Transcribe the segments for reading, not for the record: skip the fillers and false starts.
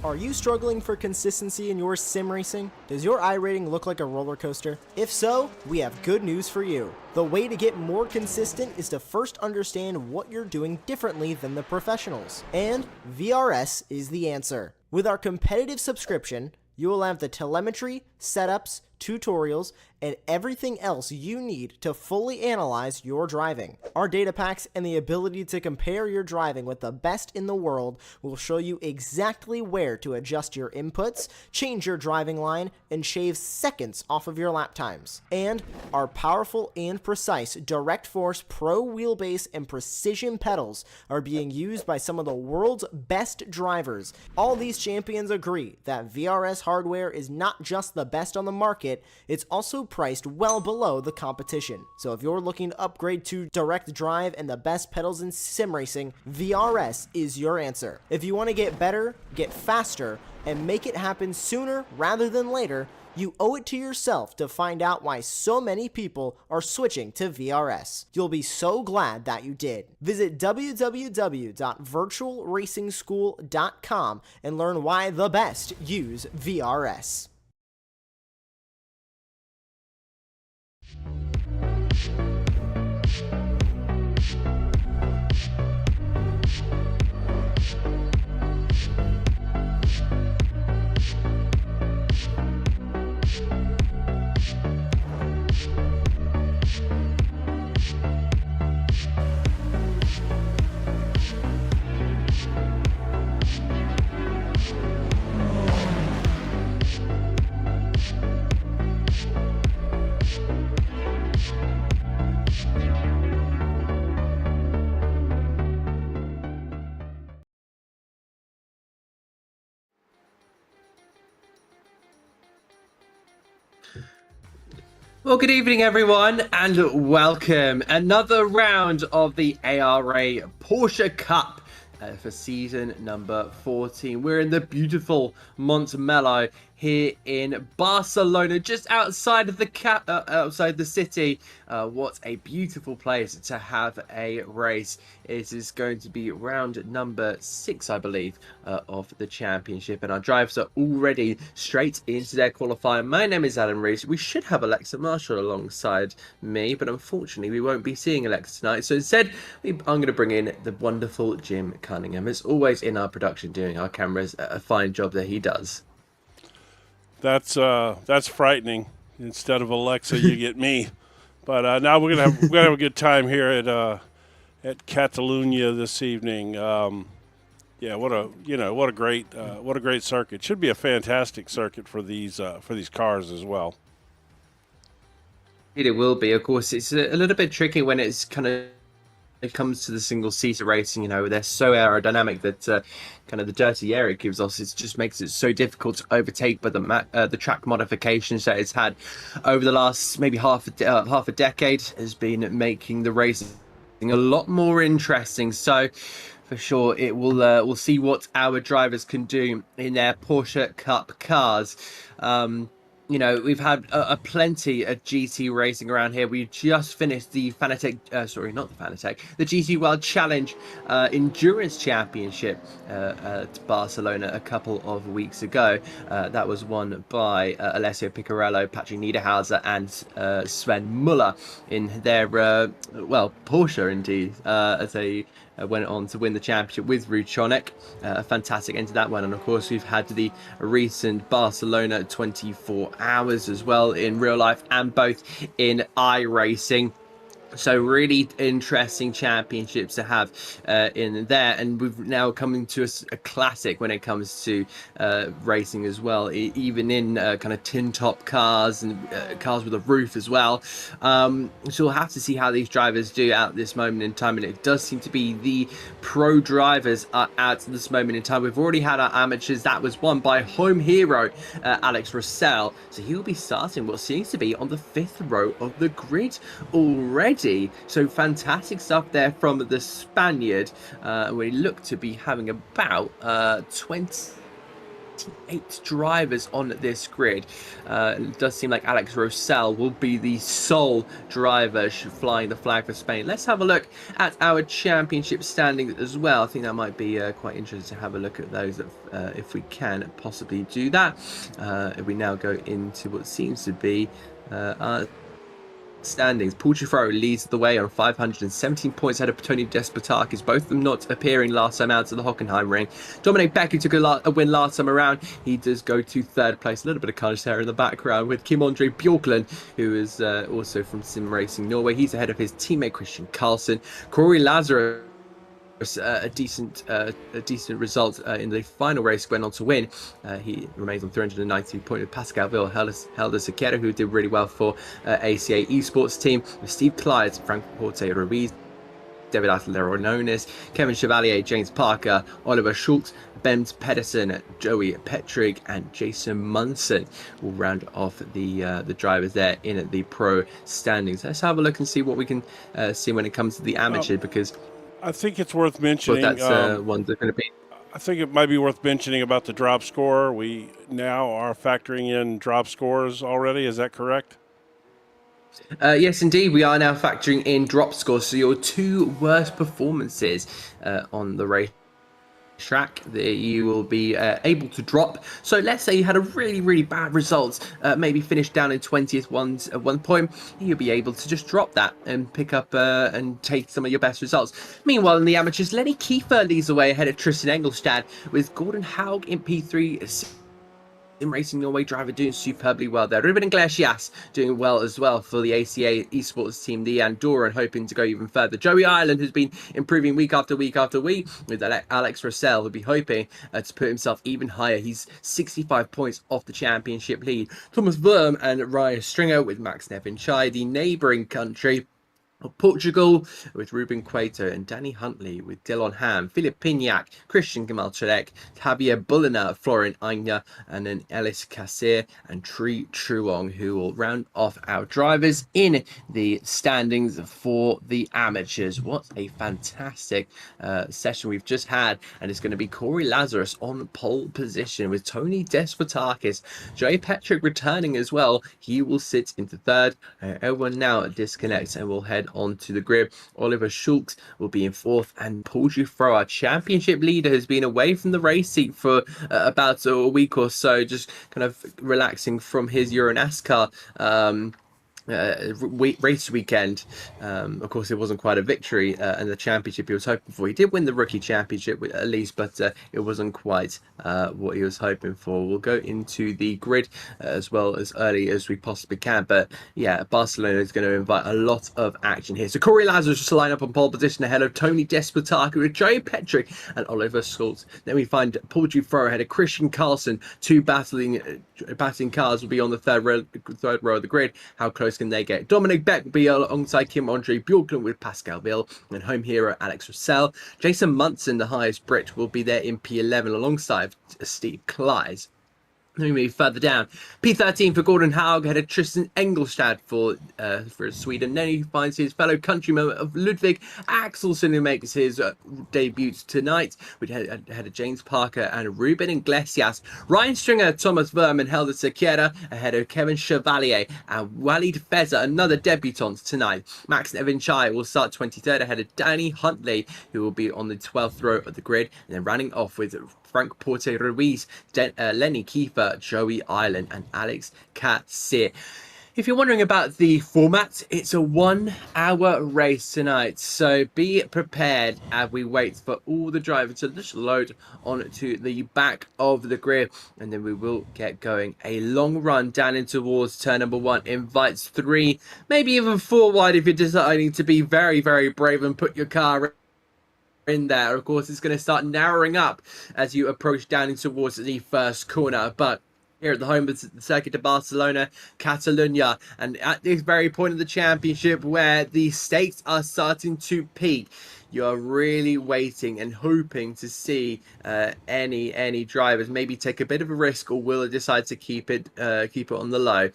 Are you struggling for consistency in your sim racing? Does your iRating look like a roller coaster? If so, we have good news for you. The way to get more consistent is to first understand what you're doing differently than the professionals. And VRS is the answer. With our competitive subscription, you will have the telemetry, setups, tutorials, and everything else you need to fully analyze your driving. Our data packs and the ability to compare your driving with the best in the world will show you exactly where to adjust your inputs, change your driving line, and shave seconds off of your lap times. And our powerful and precise Direct Force Pro wheelbase and precision pedals are being used by some of the world's best drivers. All these champions agree that VRS hardware is not just the best on the market, it's also priced well below the competition. So if you're looking to upgrade to direct drive and the best pedals in sim racing, VRS is your answer. If you want to get better, get faster, and make it happen sooner rather than later, you owe it to yourself to find out why so many people are switching to VRS. You'll be so glad that you did. Visit www.virtualracingschool.com and learn why the best use VRS. Well, good evening, everyone, and welcome. Another round of the ARA Porsche Cup for season number 14. We're in the beautiful Montmello here in Barcelona, just outside of the outside the city. What a beautiful place to have a race. It is going to be round number 6, I believe, of the championship, and our drivers are already straight into their qualifying. My name is Alan Rees. We should have Alexa Marshall alongside me, but unfortunately we won't be seeing Alexa tonight. So instead, I'm going to bring in the wonderful Jim Cunningham. As always in our production, doing our cameras, a fine job that he does. That's frightening. Instead of Alexa, you get me. But now we're gonna have a good time here at Catalunya this evening. Yeah, what a great circuit. Should be a fantastic circuit for these cars as well. It will be. Of course, it's a little bit tricky when it's it comes to the single-seater racing. You know, they're so aerodynamic that kind of the dirty air it gives us, it just makes it so difficult to overtake. But the track modifications that it's had over the last maybe half a decade has been making the racing a lot more interesting. So for sure, it will we'll see what our drivers can do in their Porsche Cup cars. You know, we've had plenty of GT racing around here. We just finished the Fanatec, the GT World Challenge Endurance Championship at Barcelona a couple of weeks ago. That was won by Alessio Piccarello, Patrick Niederhauser, and Sven Muller in their, Porsche indeed, as they went on to win the championship with Rutronic. A fantastic end to that one. And of course, we've had the recent Barcelona 24 hours as well in real life and both in iRacing. So really interesting championships to have in there, and we've now coming to a classic when it comes to racing as well, even in kind of tin top cars and cars with a roof as well. So we'll have to see how these drivers do at this moment in time, and it does seem to be the pro drivers are at this moment in time. We've already had our amateurs. That was won by home hero Alex Russell, so he'll be starting what seems to be on the 5th row of the grid already. So fantastic stuff there from the Spaniard. We look to be having about 20 8 drivers on this grid. It does seem like Alex Rosell will be the sole driver flying the flag for Spain. Let's have a look at our championship standings as well. I think that might be quite interesting to have a look at those if we can possibly do that. If we now go into what seems to be our standings, Porsche leads the way on 517 points ahead of Tony Despotakis, both of them not appearing last time out to the Hockenheim ring. Dominic Beck, who took a win last time around, he does go to 3rd place. A little bit of carnage there in the background with Kim Andre Bjorklund, who is also from Sim Racing Norway. He's ahead of his teammate Christian Carlson. Corey Lazarus, a decent result in the final race, went on to win. He remains on 390 points with Pascal Ville, Helder Sequeira, who did really well for ACA esports team, with Steve Clyde, Frank Porte Ruiz, David Atlerononis, Kevin Chevalier, James Parker, Oliver Schultz, Ben Pedersen, Joey Petrig, and Jason Munson will round off the drivers there in the pro standings. Let's have a look and see what we can see when it comes to the amateur, because I think it's worth mentioning. That's one that's going to be. I think it might be worth mentioning about the drop score. We now are factoring in drop scores already. Is that correct? Yes, indeed. We are now factoring in drop scores. So your 2 worst performances on the race track that you will be able to drop. So let's say you had a really bad result, maybe finished down in 20th at one point, you'll be able to just drop that and pick up and take some of your best results. Meanwhile, in the amateurs, Lenny Kiefer leads the way ahead of Tristan Engelstad, with Gordon Haug in P3, Sim Racing Norway driver doing superbly well there. Ruben Iglesias doing well as well for the ACA esports team, the Andorran, hoping to go even further. Joey Ireland has been improving week after week after week, with Alex Russell will be hoping to put himself even higher. He's 65 points off the championship lead. Thomas Worm and Ryan Stringer with Max Nevin Chai, the neighbouring country of Portugal, with Ruben Cueto and Danny Huntley, with Dylan Ham, Philip Pignac, Christian Gamalcharek, Javier Bullina, Florian Aina, and then Ellis Kassir and Tri Truong, who will round off our drivers in the standings for the amateurs. What a fantastic session we've just had, and it's going to be Corey Lazarus on pole position, with Tony Despotakis, Joey Petrick returning as well. He will sit into 3rd. Everyone now disconnects and will head onto the grid. Oliver Schultz will be in 4th, and Paul Giuffre, our championship leader, has been away from the race seat for about a week or so, just kind of relaxing from his Euro NASCAR race weekend. Of course, it wasn't quite a victory in the championship he was hoping for. He did win the rookie championship at least, but it wasn't quite what he was hoping for. We'll go into the grid as well as early as we possibly can, but yeah, Barcelona is going to invite a lot of action here. So Corey Lazarus just to line up on pole position ahead of Tony Despotakis, with Joey Petrick and Oliver Schultz. Then we find Paul Giuffre ahead of Christian Carlson. 2 battling cars will be on the third row of the grid. How close can they get? Dominic Beck will be alongside Kim Andre Bjorklund, with Pascal Ville and home hero Alex Russell. Jason Munson, the highest Brit, will be there in P11 alongside Steve Clyde. Let me move further down. P13 for Gordon Haug, ahead of Tristan Engelstad for Sweden. Then he finds his fellow countryman of Ludwig Axelsson, who makes his debut tonight, which had of James Parker and Ruben Iglesias. Ryan Stringer, Thomas Verman, Helder Sequeira, ahead of Kevin Chevalier and Walid Feza, another debutant tonight. Max Nevin Chai will start 23rd ahead of Danny Huntley, who will be on the 12th row of the grid, and then running off with Frank Porte Ruiz, Lenny Kiefer, Joey Ireland, and Alex Katsir. If you're wondering about the format, it's a 1-hour race tonight, so be prepared as we wait for all the drivers to just load onto the back of the grid, and then we will get going. A long run down in towards turn number 1 invites 3, maybe even 4 wide if you're deciding to be very brave and put your car in there. Of course, it's going to start narrowing up as you approach down in towards the first corner, but here at the home of the Circuit of Barcelona, Catalunya, and at this very point of the championship where the stakes are starting to peak, you are really waiting and hoping to see any drivers maybe take a bit of a risk, or will decide to keep it on the low.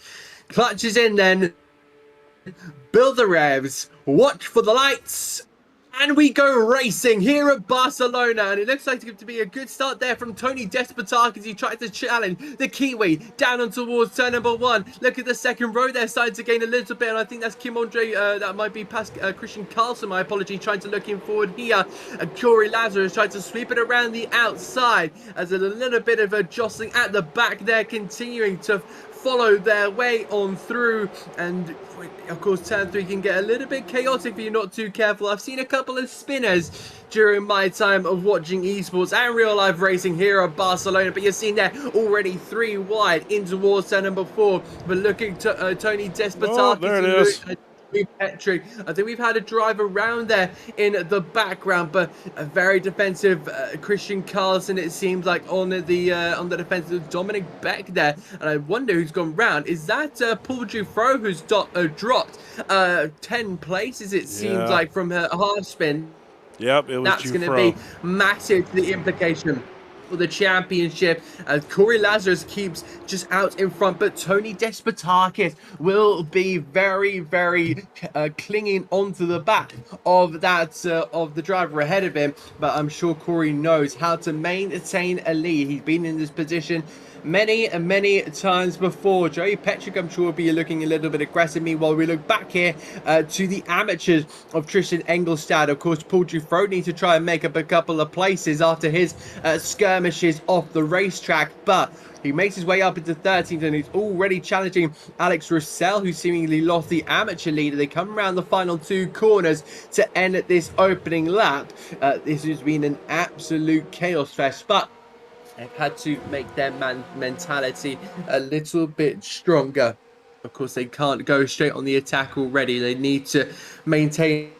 Clutches in then, build the revs, watch for the lights, And we go racing here at Barcelona, and it looks like it's to be a good start there from Tony Despotak as he tries to challenge the Kiwi down on towards turn number 1. Look at the second row there, starting to gain a little bit, and I think that's Kim Andre, that might be past Christian Carlson, my apology, trying to look in forward here. Corey Lazarus trying to sweep it around the outside as a little bit of a jostling at the back there, continuing to follow their way on through, and of course turn 3 can get a little bit chaotic if you're not too careful. I've seen a couple of spinners during my time of watching esports and real life racing here at Barcelona, but you're seeing there already 3 wide in towards turn number 4, but looking to Tony Despotak. Oh, there it is. Patrick, I think we've had a drive around there in the background, but a very defensive Christian Carlson, it seems like, on the defensive Dominic Beck there, and I wonder who's gone round. Is that Paul Dufro who's dropped 10 places, it seems like, from her half spin? Yep, it was That's going to be massive, the implication for the championship, as Corey Lazarus keeps just out in front, but Tony Despotakis will be very, very clinging onto the back of that of the driver ahead of him. But I'm sure Corey knows how to maintain a lead. He's been in this position many times before. Joey Petrick, I'm sure, will be looking a little bit aggressive. Meanwhile, we look back here to the amateurs of Tristan Engelstad. Of course, Paul Dufro needs to try and make up a couple of places after his skirmishes off the racetrack, but he makes his way up into 13th, and he's already challenging Alex Russell, who seemingly lost the amateur leader. They come around the final 2 corners to end this opening lap. This has been an absolute chaos fest, but they've had to make their mentality a little bit stronger. Of course, they can't go straight on the attack already. They need to maintain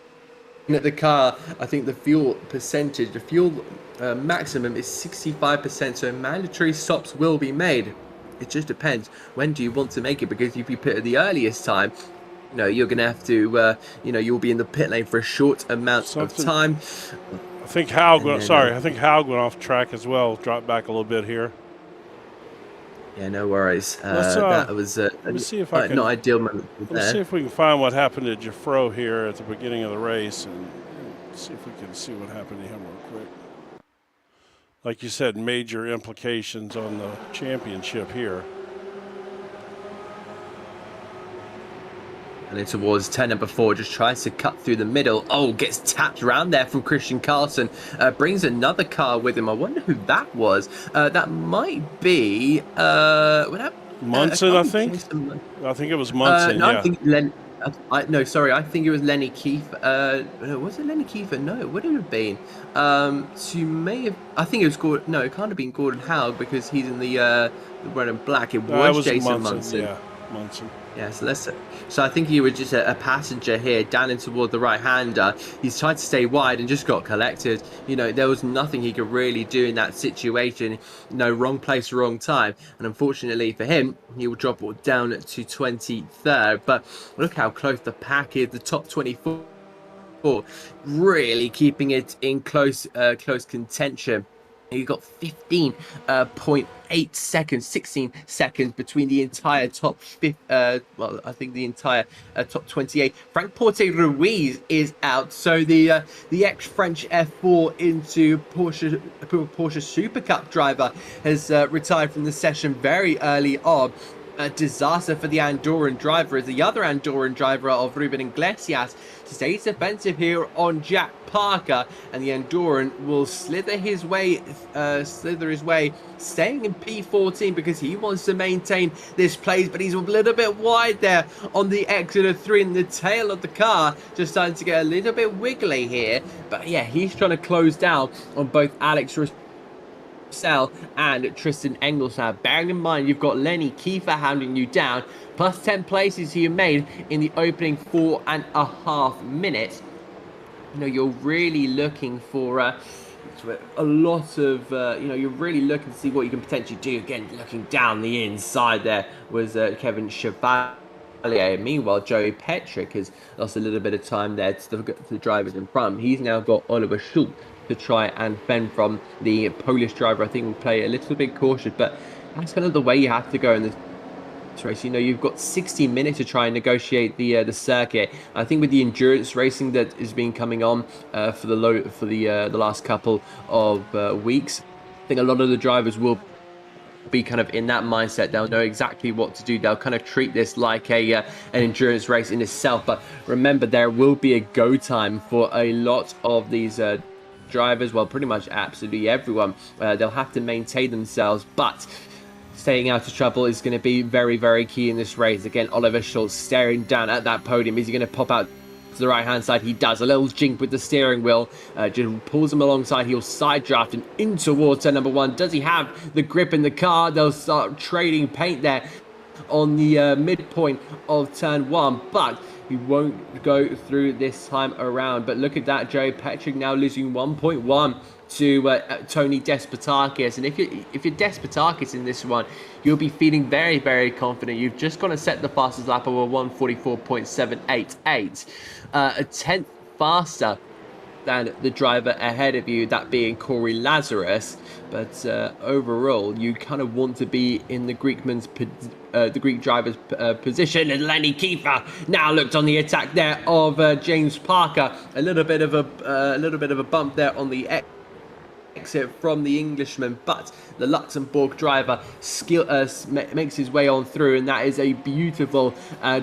the car. I think the fuel percentage, the fuel maximum is 65%, so mandatory stops will be made. It just depends, when do you want to make it? Because if you pit at the earliest time, you know, you're going to have to, you know, you'll be in the pit lane for a short amount of time. I think Hal went, I think Hal went off track as well. Dropped back a little bit here. Yeah, no worries. That was let's see if I can, not ideal moment there. Let's see if we can find what happened to Jafro here at the beginning of the race, and see if we can see what happened to him real quick. Like you said, major implications on the championship here. And then towards turn number 4, just tries to cut through the middle. Oh, gets tapped around there from Christian Carlson. Brings another car with him. I wonder who that was. That might be Munson, I think. I think it was Munson. No, yeah. I think no, sorry. I think it was Lenny Kiefer. Was it Lenny Kiefer? No, it would it have been? So you may have. I think it was Gordon. No, it can't have been Gordon Howe because he's in the red and black. It was Jason Munson. Yeah, Munson. Yeah, so I think he was just a passenger here down in toward the right-hander. He's tried to stay wide and just got collected. You know, there was nothing he could really do in that situation. No, wrong place, wrong time. And unfortunately for him, he will drop down to 23rd. But look how close the pack is. The top 24 really keeping it in close contention. You got 15.8 seconds, 16 seconds between the entire top well, I think the entire top 28. Frank Porte Ruiz is out, so the ex-French F4 into Porsche Super Cup driver has retired from the session very early on. A disaster for the Andorran driver, as the other Andorran driver of Ruben Iglesias stays defensive here on Jack Parker, and the Andorran will slither his way, staying in P14 because he wants to maintain this place, but he's a little bit wide there on the exit of 3, and the tail of the car just starting to get a little bit wiggly here. But yeah, he's trying to close down on both Alex Russell and Tristan Engelstad. Bearing in mind you've got Lenny Kiefer hounding you down, plus 10 places he made in the opening 4.5 minutes. You know, you're really looking for a lot of you know, you're really looking to see what you can potentially do. Again, looking down the inside there was Kevin Chevalier. Meanwhile, Joey Petrick has lost a little bit of time there to the drivers in front. He's now got Oliver Schultz to try and fend from the Polish driver. I think will play a little bit cautious, but that's kind of the way you have to go in this race, you know, you've got 60 minutes to try and negotiate the circuit. I think with the endurance racing that has been coming on for the last couple of weeks, I think a lot of the drivers will be kind of in that mindset. They'll know exactly what to do. They'll kind of treat this like an endurance race in itself. But remember, there will be a go time for a lot of these drivers. Well, pretty much absolutely everyone. They'll have to maintain themselves, but staying out of trouble is going to be very, very key in this race. Again, Oliver Schultz staring down at that podium. Is he going to pop out to the right hand side? He does. A little jink with the steering wheel, just pulls him alongside. He'll side draft and in towards turn number 1. Does he have the grip in the car? They'll start trading paint there on the midpoint of turn 1, but he won't go through this time around. But look at that, Joe Petrick now losing 1.1 to Tony Despotakis. And if you're Despotakis in this one, you'll be feeling very, very confident. You've just got to set the fastest lap of a 1:44.788, a tenth faster than the driver ahead of you, that being Corey Lazarus. But overall, you kind of want to be in the Greek driver's position. And Lenny Kiefer now looked on the attack there of James Parker. A little bit of a bump there on the exit from the Englishman, but the Luxembourg driver makes his way on through, and that is a beautiful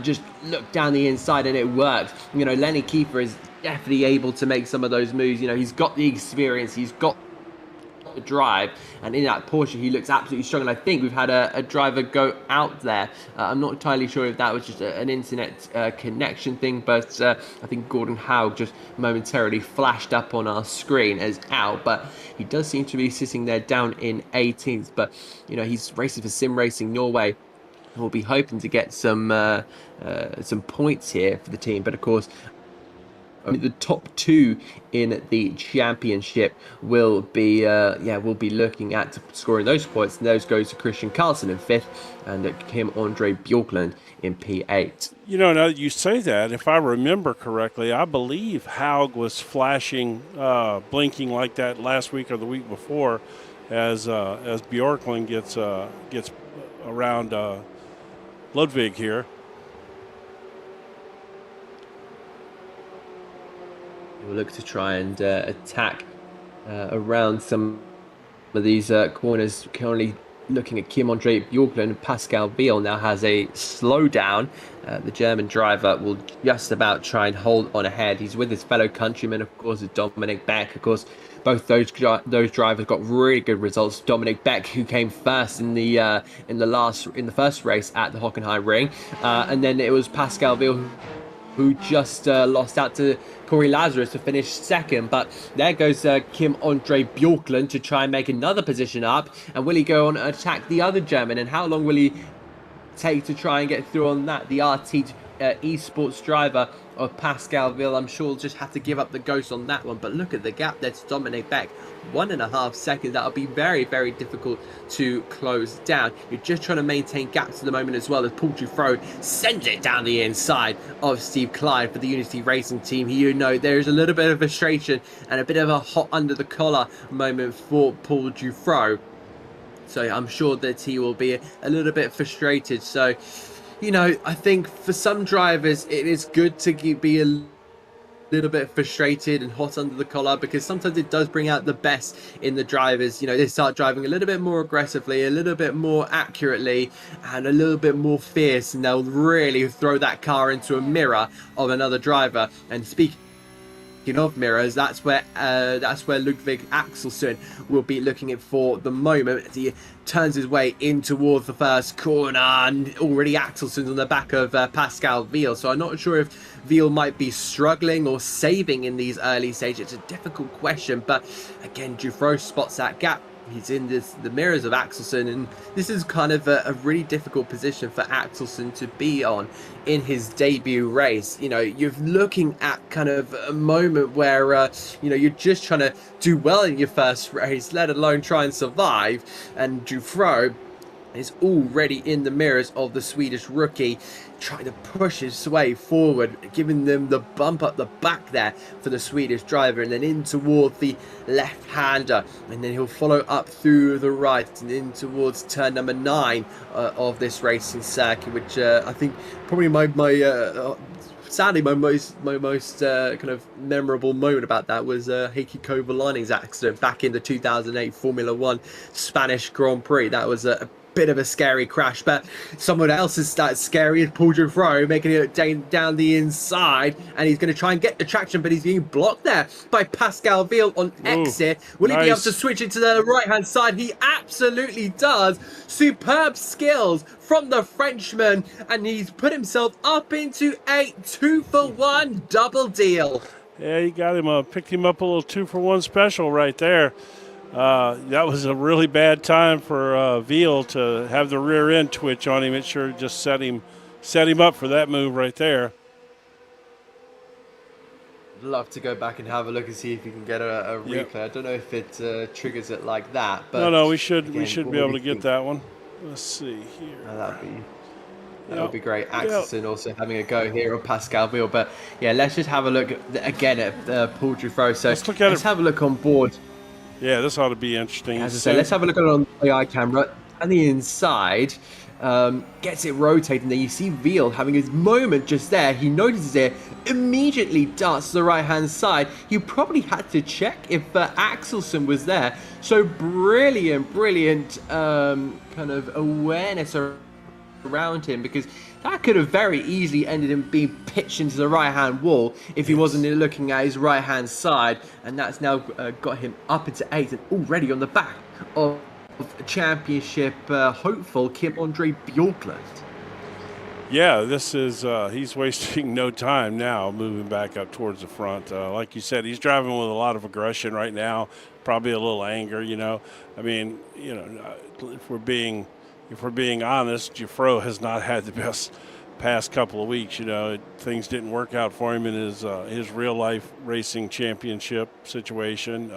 just look down the inside, and it works. You know, Lenny Kiefer is definitely able to make some of those moves. You know, he's got the experience, he's got the drive, and in that Porsche he looks absolutely strong. And I think we've had a driver go out there. I'm not entirely sure if that was just an internet connection thing, but I think Gordon Howe just momentarily flashed up on our screen as out, but he does seem to be sitting there down in 18th. But you know, he's racing for Sim Racing Norway. We'll be hoping to get some points here for the team, but of course the top 2 in the championship will be looking at scoring those points, and those go to Christian Carlson in 5th and Kim Andre Bjorklund in P8. You know, now that you say that, if I remember correctly, I believe Haug was flashing, blinking like that last week or the week before, as Bjorklund gets around Ludwig here. We'll look to try and attack around some of these corners. Currently looking at Kim Andre Bjorklund. Pascal Viel now has a slowdown. The German driver will just about try and hold on ahead. He's with his fellow countryman, of course, Dominic Beck. Of course, both those drivers got really good results. Dominic Beck, who came first in the first race at the Hockenheim Ring, and then it was Pascal Viel who just lost out to Corey Lazarus to finish 2nd. But there goes Kim Andre Bjorklund to try and make another position up. And will he go on and attack the other German? And how long will he take to try and get through on that? The RT esports driver of Pascal Ville, I'm sure, will just have to give up the ghost on that one. But look at the gap there to Dominic Beck. 1.5 seconds. That'll be very, very difficult to close down. You're just trying to maintain gaps at the moment, as well as Paul Dufro sends it down the inside of Steve Clyde for the Unity Racing team. You know, there is a little bit of frustration and a bit of a hot under the collar moment for Paul Dufro. So I'm sure that he will be a little bit frustrated. So, you know, I think for some drivers it is good to be a little bit frustrated and hot under the collar, because sometimes it does bring out the best in the drivers. You know, they start driving a little bit more aggressively, a little bit more accurately, and a little bit more fierce, and they'll really throw that car into a mirror of another driver. And speaking of mirrors, that's where Ludwig Axelsson will be looking at for the moment, as he turns his way in towards the first corner, and already Axelsson's on the back of Pascal Ville. So I'm not sure if Ville might be struggling or saving in these early stages. It's a difficult question, but again, Dufro spots that gap. He's in the mirrors of Axelsson, and this is kind of a really difficult position for Axelsson to be on in his debut race. You know, you're looking at kind of a moment where, you know, you're just trying to do well in your first race, let alone try and survive. And Dufro, is already in the mirrors of the Swedish rookie, trying to push his way forward, giving them the bump up the back there for the Swedish driver, and then in towards the left-hander, and then he'll follow up through the right and in towards turn number 9 of this racing circuit, which I think probably sadly, my most kind of memorable moment about that was Heikki Kovalainen's accident back in the 2008 Formula 1 Spanish Grand Prix. That was a bit of a scary crash, but someone else is that scary is Paul Giuffredo, making it down the inside, and he's going to try and get the traction, but he's being blocked there by Pascal Ville on exit. Will he be able to switch it to the right-hand side? He absolutely does. Superb skills from the Frenchman, and he's put himself up into a 2-for-1 double deal. Yeah, you got him, picked him up a little 2-for-1 special right there. That was a really bad time for Veal to have the rear end twitch on him. It sure just set him up for that move right there. I'd love to go back and have a look and see if you can get a replay. Yep. I don't know if it triggers it like that, but no, we should again, be able to get that one. Let's see here. That would be great. Axelson also having a go here on Pascal Ville, but yeah, let's just have a look again at Paul Giuffredo. So let's have a look on board. Yeah, this ought to be interesting. As I say, let's have a look at it on the AI camera. And the inside gets it rotating there. You see Veal having his moment just there. He notices it, immediately darts to the right-hand side. He probably had to check if Axelson was there. So brilliant kind of awareness around him, because that could have very easily ended him being pitched into the right-hand wall if he wasn't looking at his right-hand side, and that's now got him up into 8th and already on the back of championship hopeful Kim-Andre Bjorklund. Yeah, this is he's wasting no time now moving back up towards the front. Like you said, he's driving with a lot of aggression right now, probably a little anger, I mean, if we're being honest, Giuffredo has not had the best past couple of weeks. Things didn't work out for him in his real life racing championship situation,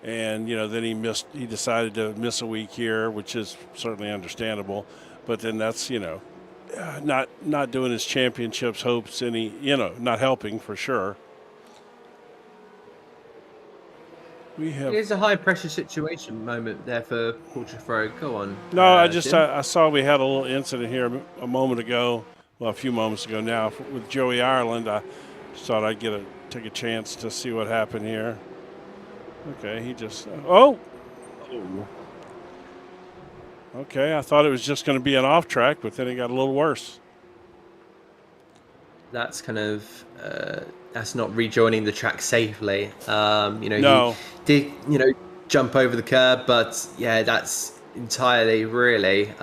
and then he decided to miss a week here, which is certainly understandable. But then that's not doing his championships hopes any not helping for sure. It is a high pressure situation moment there for Paul Giuffredo. Go on. No, I saw we had a little incident here a moment ago, well, a few moments ago now, with Joey Ireland. I just thought I'd take a chance to see what happened here. Okay, he just okay, I thought it was just going to be an off track, but then it got a little worse. That's kind of that's not rejoining the track safely. No. He did jump over the curb, but yeah, that's entirely really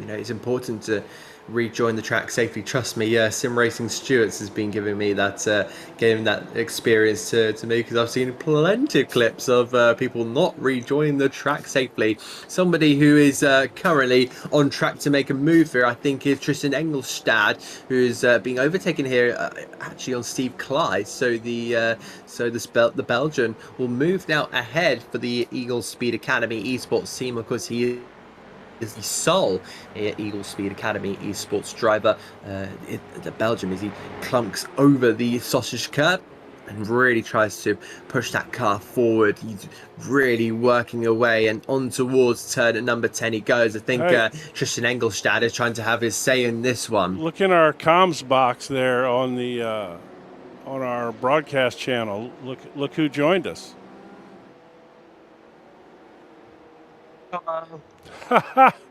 it's important to rejoin the track safely. Trust me, Sim Racing Stewards has been giving me that experience to me, because I've seen plenty of clips of people not rejoining the track safely. Somebody who is currently on track to make a move here, I think, is Tristan Engelstad, who is being overtaken here actually on Steve Clyde. So the Belgian will move now ahead for the Eagle Speed Academy esports team. Of course, he is the sole Eagle Speed Academy esports driver. The Belgian, as he clunks over the sausage curb and really tries to push that car forward. He's really working away, and on towards turn at number 10 he goes. I think Tristan Engelstad is trying to have his say in this one. Look in our comms box there on the on our broadcast channel. Look who joined us.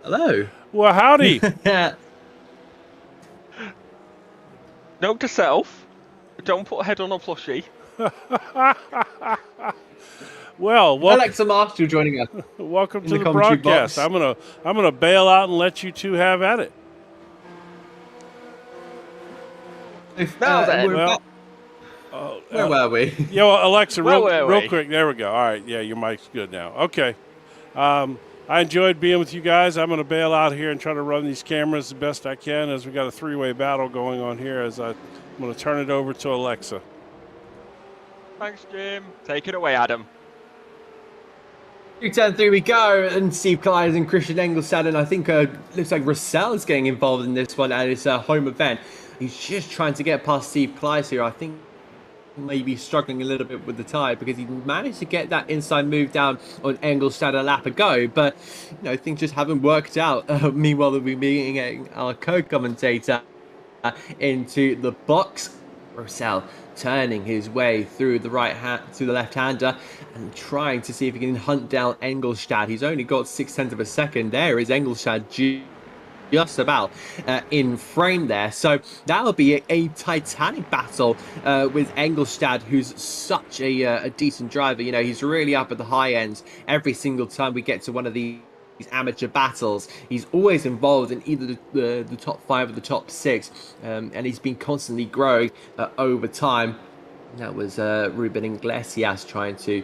Hello. Well, howdy. Note to self: don't put a head on a plushie. Well, Alexa Marshall joining us. Welcome to the broadcast. I'm gonna bail out and let you two have at it. Where were we? Yeah, well, Alexa, real quick. There we go. All right. Yeah, your mic's good now. Okay. I enjoyed being with you guys. I'm going to bail out here and try to run these cameras the best I can, as we got a three-way battle going on here. I'm going to turn it over to Alexa. Thanks, Jim. Take it away, Adam. Through turn 3 we go, and Steve Kleiss and Christian Engelstad, and I think looks like Russell is getting involved in this one at his home event. He's just trying to get past Steve Kleiss here. I think maybe struggling a little bit with the tire because he managed to get that inside move down on Engelstad a lap ago, but things just haven't worked out. Meanwhile, we'll be meeting our co-commentator into the box. Russell turning his way through the left-hander and trying to see if he can hunt down Engelstad. He's only got 0.6 of a second. There is Engelstad just about in frame there. So that'll be a titanic battle with Engelstad, who's such a decent driver. He's really up at the high end every single time we get to one of these amateur battles. He's always involved in either the top 5 or the top 6, and he's been constantly growing over time. That was Ruben Iglesias trying to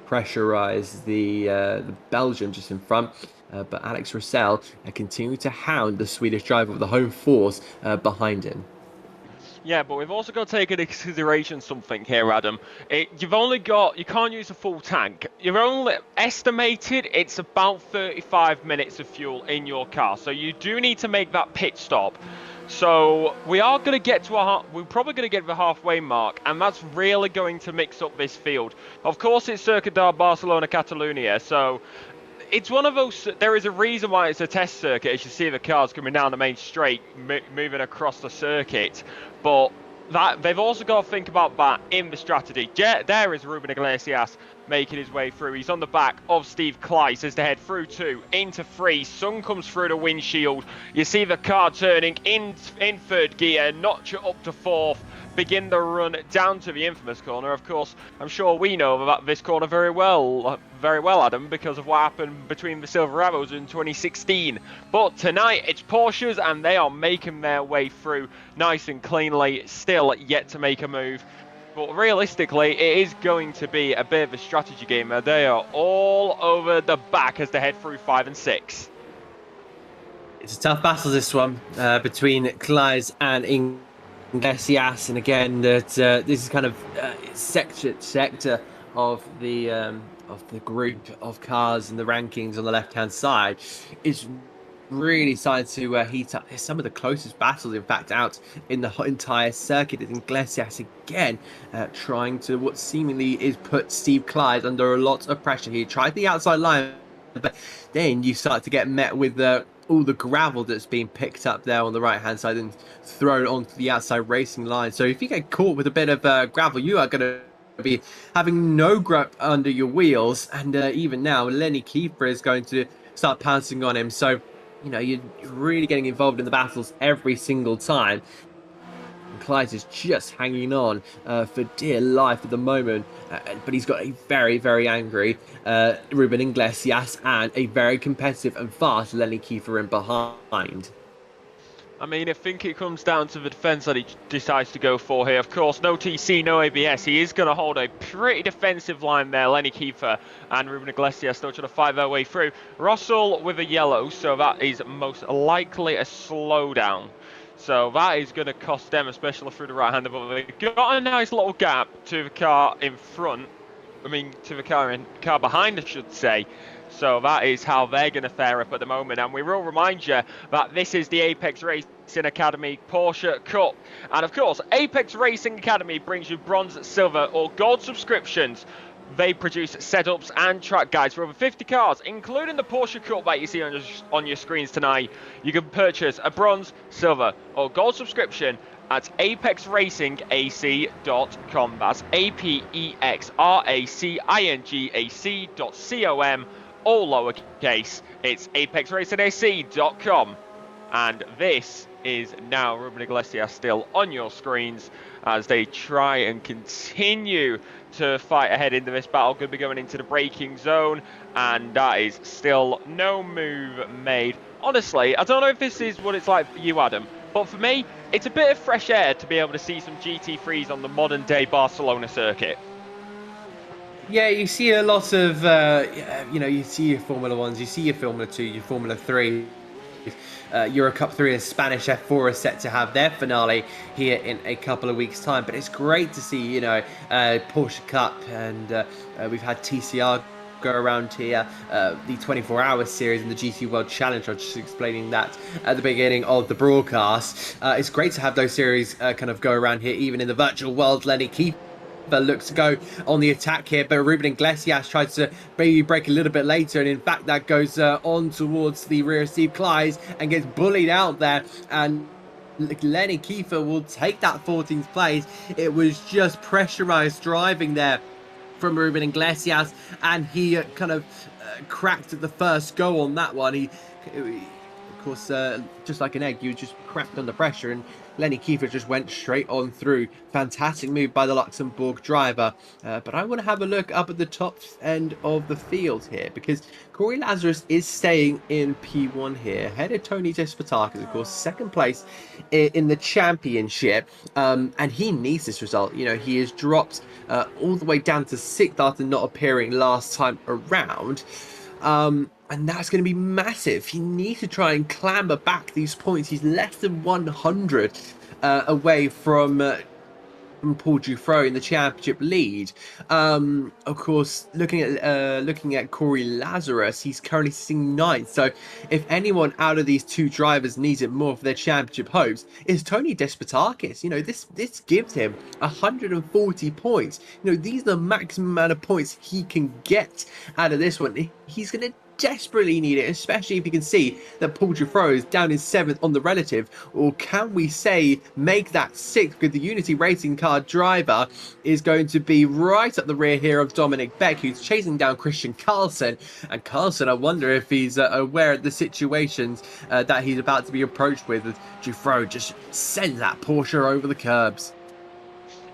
pressurize the Belgian just in front. But Alex Russell continued to hound the Swedish driver with the home force behind him. Yeah, but we've also got to take into consideration something here, Adam. You can't use a full tank. You're only estimated it's about 35 minutes of fuel in your car. So you do need to make that pit stop. So we're probably going to get to the halfway mark, and that's really going to mix up this field. Of course, it's Circuit de Barcelona, Catalunya, so it's one of those. There is a reason why it's a test circuit. As you see the cars coming down the main straight, moving across the circuit, but they've also got to think about that in the strategy. There is Ruben Iglesias making his way through. He's on the back of Steve Kleiss as they head through 2 into 3. Sun comes through the windshield. You see the car turning in 3rd gear, notch it up to 4th. Begin the run down to the infamous corner. Of course, I'm sure we know about this corner very well, Adam, because of what happened between the Silver Arrows in 2016. But tonight, it's Porsches, and they are making their way through nice and cleanly, still yet to make a move. But realistically, it is going to be a bit of a strategy game. They are all over the back as they head through 5 and 6. It's a tough battle, this one, between Kleiss and Iglesias, and again, that this is kind of sector of the group of cars and the rankings on the left-hand side is really starting to heat up. There's some of the closest battles, in fact, out in the entire circuit. Is Iglesias again trying to what seemingly is put Steve Kleiss under a lot of pressure. He tried the outside line, but then you start to get met with all the gravel that's being picked up there on the right hand side and thrown onto the outside racing line. So if you get caught with a bit of gravel, you are going to be having no grip under your wheels. And even now, Lenny Kiefer is going to start pouncing on him. So you're really getting involved in the battles every single time. Kleiss is just hanging on for dear life at the moment, but he's got a very, very angry Ruben Iglesias and a very competitive and fast Lenny Kiefer in behind. I mean, I think it comes down to the defence that he decides to go for here. Of course, no TC, no ABS. He is going to hold a pretty defensive line there. Lenny Kiefer and Ruben Iglesias still trying to fight their way through. Russell with a yellow, so that is most likely a slowdown. So that is going to cost them, especially through the right-hander. But they've got a nice little gap to the car in front. I mean, to the car behind, I should say. So that is how they're going to fare up at the moment. And we will remind you that this is the Apex Racing Academy Porsche Cup. And of course, Apex Racing Academy brings you bronze, silver or gold subscriptions. They produce setups and track guides for over 50 cars, including the Porsche Cup that you see on your screens tonight. You can purchase a bronze, silver or gold subscription at apexracingac.com. That's apexracingac.com. All lowercase. It's apexracingac.com. And this is now Ruben Iglesias still on your screens as they try and continue to fight ahead into this battle. Going to be going into the braking zone, and that is still no move made. Honestly, I don't know if this is what it's like for you, Adam, but for me, it's a bit of fresh air to be able to see some GT3s on the modern day Barcelona circuit. Yeah, you see a lot of, you see your Formula 1s, you see your Formula 2, your Formula 3. Euro Cup 3 and Spanish F4 are set to have their finale here in a couple of weeks' time. But it's great to see, Porsche Cup, and we've had TCR go around here, the 24-hour series and the GT World Challenge. I was just explaining that at the beginning of the broadcast. It's great to have those series kind of go around here, even in the virtual world. Lenny Keefe looks to go on the attack here, but Ruben Iglesias tries to maybe break a little bit later, and in fact that goes on towards the rear of Steve Clive and gets bullied out there, and Lenny Kiefer will take that 14th place. It was just pressurized driving there from Ruben Iglesias, and he kind of cracked at the first go on that one. He of course, just like an egg, you just cracked under pressure, and Lenny Kiefer just went straight on through. Fantastic move by the Luxembourg driver. But I want to have a look up at the top end of the field here, because Corey Lazarus is staying in P1 here, ahead of Tony Despotakis, of course, second place in the championship. And he needs this result. You know, he has dropped all the way down to 6th after not appearing last time around. And that's going to be massive. He needs to try and clamber back these points. He's less than 100 away from Paul Dufresne in the championship lead. Of course, looking at Corey Lazarus, he's currently sitting 9th. So if anyone out of these two drivers needs it more for their championship hopes, it's Tony Despotakis. You know, this gives him 140 points. You know, these are the maximum amount of points he can get out of this one. He's going to desperately need it, especially if you can see that Paul Dufresne is down in 7th on the relative. Or can we say make that 6th, because the Unity Racing car driver is going to be right up the rear here of Dominic Beck, who's chasing down Christian Carlson. And Carlson, I wonder if he's aware of the situations that he's about to be approached with, as Dufresne just sends that Porsche over the curbs.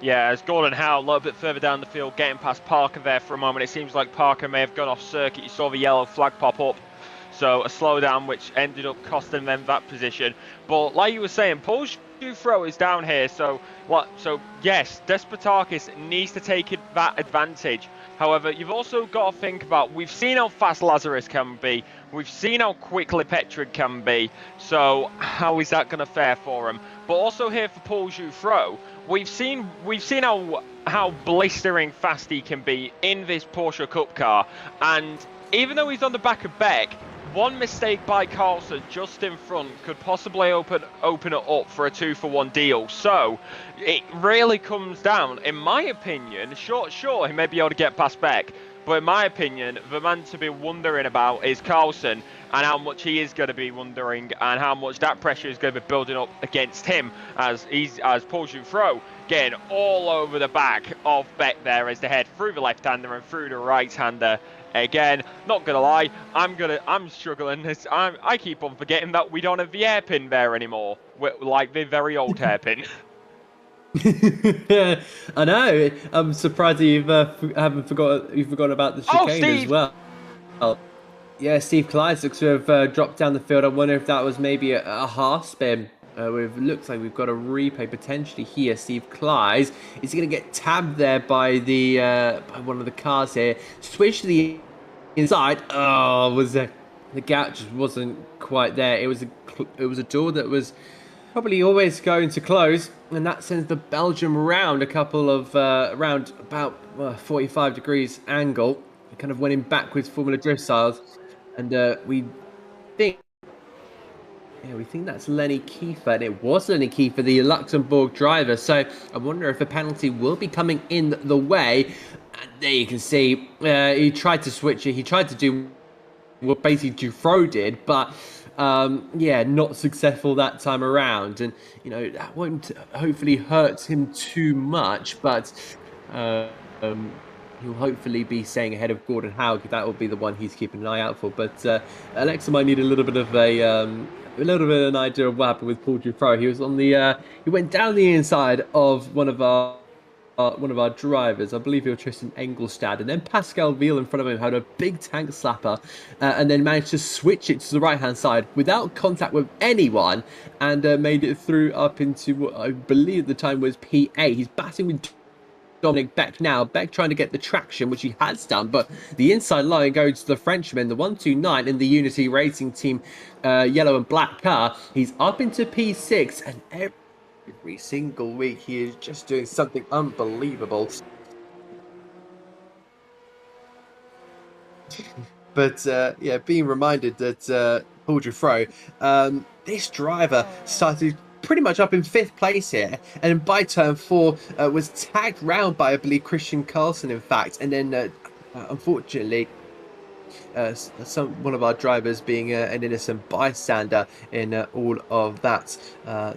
Yeah, as Gordon Howe a little bit further down the field, getting past Parker there for a moment. It seems like Parker may have gone off circuit. You saw the yellow flag pop up. So a slowdown, which ended up costing them that position. But like you were saying, Paul Dufresne is down here. So yes, Despotakis needs to take that advantage. However, you've also got to think about, we've seen how fast Lazarus can be. We've seen how quickly Petrid can be. So how is that going to fare for him? But also here for Paul Dufresne, we've seen how blistering fast he can be in this Porsche Cup car. And even though he's on the back of Beck, one mistake by Carlson just in front could possibly open it up for a 2-for-1 deal. So it really comes down, in my opinion, sure, he may be able to get past Beck, but in my opinion, the man to be wondering about is Carlson, and how much he is going to be wondering, and how much that pressure is going to be building up against him, as Paul Dufresne getting all over the back of Beck there as they head through the left-hander and through the right-hander. Again, not gonna lie, I'm struggling. I keep on forgetting that we don't have the hairpin there anymore, like the very old hairpin. I know. I'm surprised that you forgot about the chicane as well. Yeah, Steve Clive looks to have dropped down the field. I wonder if that was maybe a half spin. Looks like we've got a replay potentially here. Steve Clive is going to get tabbed there by by one of the cars here. Switch to the inside. Oh, the gap just wasn't quite there. It was a door that was probably always going to close, and that sends the Belgium round a couple of around about 45 degrees angle. It kind of went in backwards Formula Drift styles, and we think that's Lenny Kiefer, and it was Lenny Kiefer, the Luxembourg driver. So I wonder if a penalty will be coming in the way. And there you can see he tried to switch it. He tried to do what basically Dufresne did, but yeah, not successful that time around. And you know, that won't hopefully hurt him too much, but he'll hopefully be staying ahead of Gordon Howe. That will be the one he's keeping an eye out for. But Alexa might need a little bit of an idea of what happened with Paul Dufresne. He was on the he went down the inside of one of our drivers. I believe it was Tristan Engelstad, and then Pascal Veal in front of him had a big tank slapper, and then managed to switch it to the right hand side without contact with anyone, and made it through up into what I believe at the time was P8. He's batting with Dominic Beck now. Beck trying to get the traction, which he has done, but the inside line goes to the Frenchman, the 129 in the Unity Racing Team yellow and black car. He's up into P6, and every single week he is just doing something unbelievable. But yeah, being reminded that Paul Giuffreau, this driver started pretty much up in 5th place here, and by turn 4 was tagged round by, I believe, Christian Carlson, in fact, and then unfortunately one of our drivers being an innocent bystander in all of that.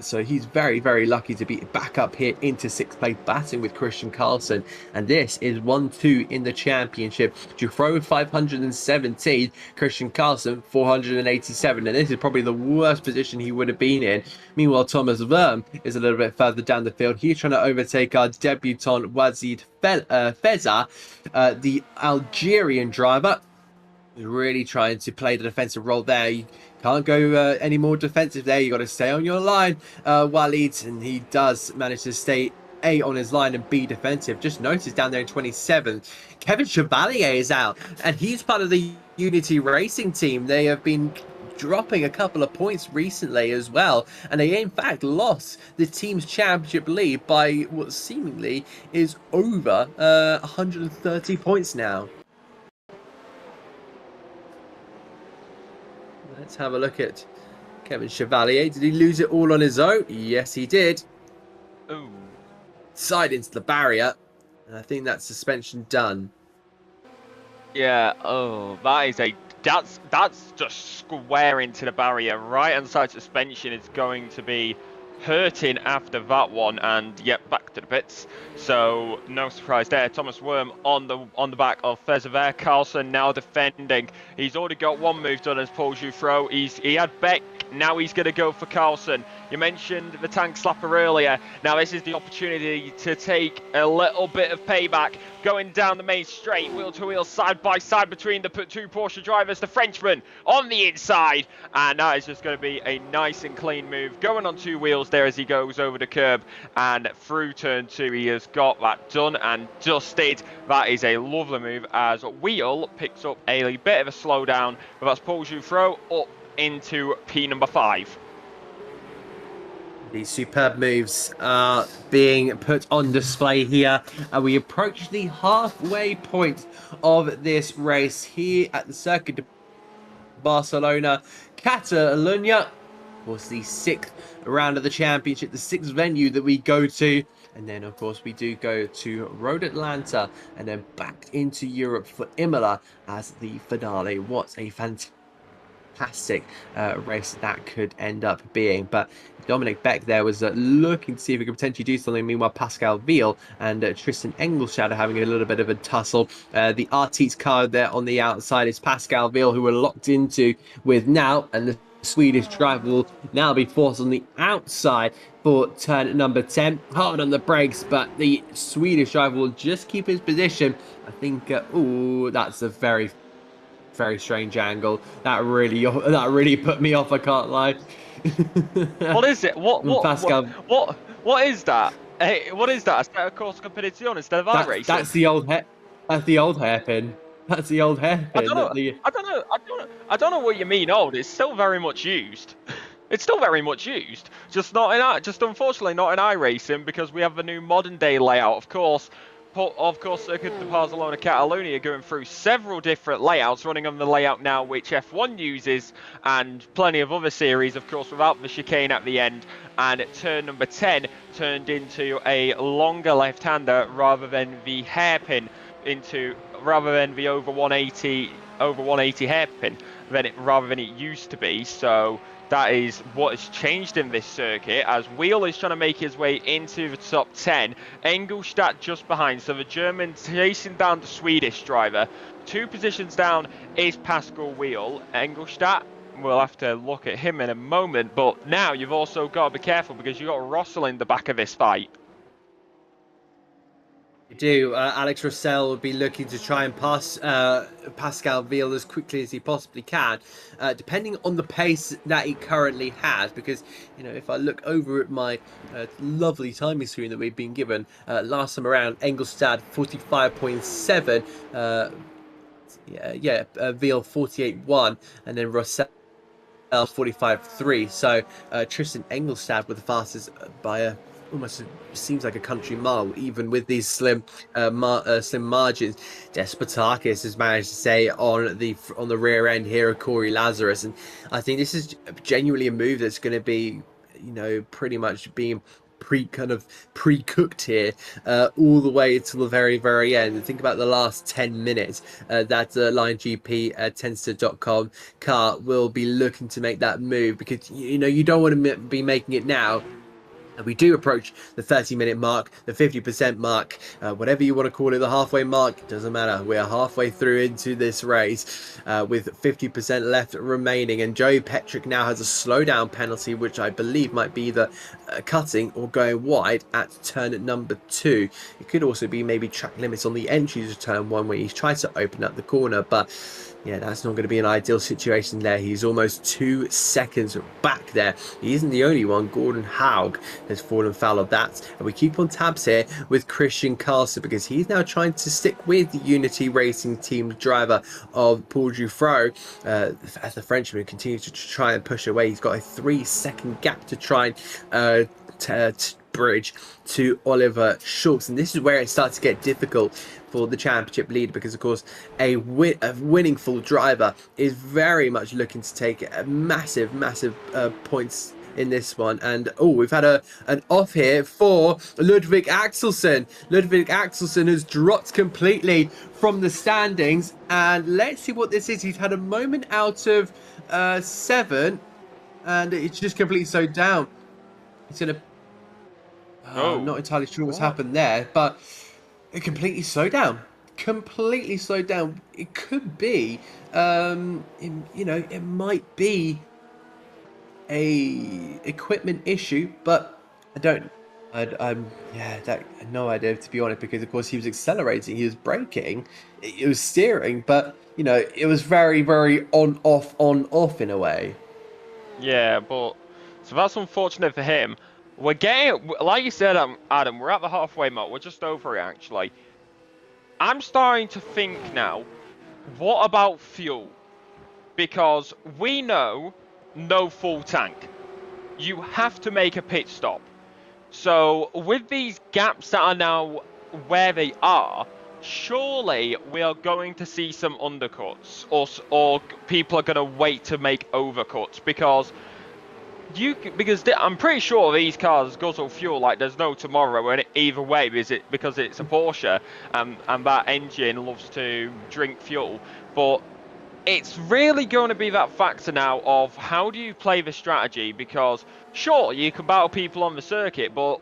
So he's very, very lucky to be back up here into 6th place, batting with Christian Carlson. And this is 1-2 in the championship. Giuffreau 517, Christian Carlson 487. And this is probably the worst position he would have been in. Meanwhile, Thomas Verm is a little bit further down the field. He's trying to overtake our debutant Wazid Feza, the Algerian driver. Really trying to play the defensive role there. You can't go any more defensive there. You got to stay on your line, Walid, and he does manage to stay A on his line and B defensive. Just notice down there in 27th, Kevin Chevalier is out, and he's part of the Unity Racing team. They have been dropping a couple of points recently as well, and they in fact lost the team's championship lead by what seemingly is over 130 points now. Let's have a look at Kevin Chevalier. Did he lose it all on his own? Yes, he did. Ooh. Side into the barrier. And I think that's suspension done. Yeah, oh, that's just square into the barrier. Right hand side suspension is going to be hurting after that one, and yep, back to the pits. So no surprise there. Thomas Worm on the back of Fezaver. Carlson now defending. He's already got one move done as Paul Giuffreau. He had Beck. Now he's going to go for Carlson. You mentioned the tank slapper earlier. Now this is the opportunity to take a little bit of payback. Going down the main straight, wheel to wheel, side by side between the 2 Porsche drivers. The Frenchman on the inside, and that is just going to be a nice and clean move. Going on 2 wheels there as he goes over the curb and through turn 2. He has got that done and dusted. That is a lovely move as Wheel picks up a bit of a slowdown, but that's Paul Giuffreau up into P number 5. These superb moves are being put on display here, and we approach the halfway point of this race here at the Circuit de Barcelona, Catalunya. Of course, the 6th round of the championship, the 6th venue that we go to. And then, of course, we do go to Road Atlanta and then back into Europe for Imola as the finale. What a fantastic race that could end up being. But Dominic Beck there was looking to see if he could potentially do something. Meanwhile, Pascal Veal and Tristan Engelstad are having a little bit of a tussle. The Artiste car there on the outside is Pascal Veal, who we're locked into with now, and the Swedish driver will now be forced on the outside for turn number 10. Hard on the brakes, but the Swedish driver will just keep his position. I think, ooh, that's a very, very strange angle. That really put me off, I can't lie. What is it? What is that? Hey, what is that? Is that a course competition instead of iRacing? That's the old hairpin. That's the old hairpin. I don't know what you mean old. It's still very much used. It's still very much used. Just unfortunately not in iRacing, because we have the new modern day layout. Of course, Circuit de Barcelona Catalunya going through several different layouts, running on the layout now which F1 uses, and plenty of other series, of course, without the chicane at the end. And turn number 10 turned into a longer left-hander rather than the hairpin rather than the over 180 hairpin rather than it used to be. So that is what has changed in this circuit, as Wheel is trying to make his way into the top 10. Engelstad just behind, so the German chasing down the Swedish driver. 2 positions down is Pascal Wheel. Engelstad, we'll have to look at him in a moment, but now you've also got to be careful because you've got Russell in the back of this fight. You do. Alex Russell will be looking to try and pass Pascal Veal as quickly as he possibly can, depending on the pace that he currently has. Because, you know, if I look over at my lovely timing screen that we've been given last time around, Engelstad 45.7, Veal 48.1, and then Russell 45.3. So Tristan Engelstad with the fastest by a almost seems like a country mile, even with these slim margins. Despotakis has managed to stay on the rear end here of Corey Lazarus, and I think this is genuinely a move that's going to be, pretty much being pre-cooked here all the way to the very end. Think about the last 10 minutes that Line GP Tensor.com car will be looking to make that move, because you don't want to be making it now. And we do approach the 30-minute mark, the 50% mark, whatever you want to call it, the halfway mark. It doesn't matter. We are halfway through into this race with 50% left remaining. And Joe Petrick now has a slowdown penalty, which I believe might be either cutting or going wide at turn number 2. It could also be maybe track limits on the entries of turn 1 where he's tried to open up the corner, but yeah, that's not going to be an ideal situation there. He's almost 2 seconds back there. He isn't the only one. Gordon Haug has fallen foul of that. And we keep on tabs here with Christian Carlson, because he's now trying to stick with the Unity Racing team driver of Paul Jouffreau, as the Frenchman continues to try and push away. He's got a 3-second gap to try and bridge to Oliver Schultz, and this is where it starts to get difficult for the championship leader, because of course a winning full driver is very much looking to take a massive points in this one. And we've had an off here for Ludwig Axelsen. Ludwig Axelsen has dropped completely from the standings, and let's see what this is. He's had a moment out of 7, and it's just completely slowed down. He's gonna I'm not entirely sure what's happened there, but it completely slowed down. It could be, it might be a equipment issue, but I'm no idea, to be honest, because of course he was accelerating, he was braking, it was steering, but it was very, very on off in a way. Yeah, but so that's unfortunate for him. We're getting, like you said, Adam, we're at the halfway mark. We're just over it, actually. I'm starting to think now, what about fuel? Because we know no full tank. You have to make a pit stop. So with these gaps that are now where they are, surely we are going to see some undercuts, or people are going to wait to make overcuts, because I'm pretty sure these cars guzzle fuel like there's no tomorrow, and either way, because it's a Porsche, and that engine loves to drink fuel. But it's really going to be that factor now of how do you play the strategy, because sure, you can battle people on the circuit, but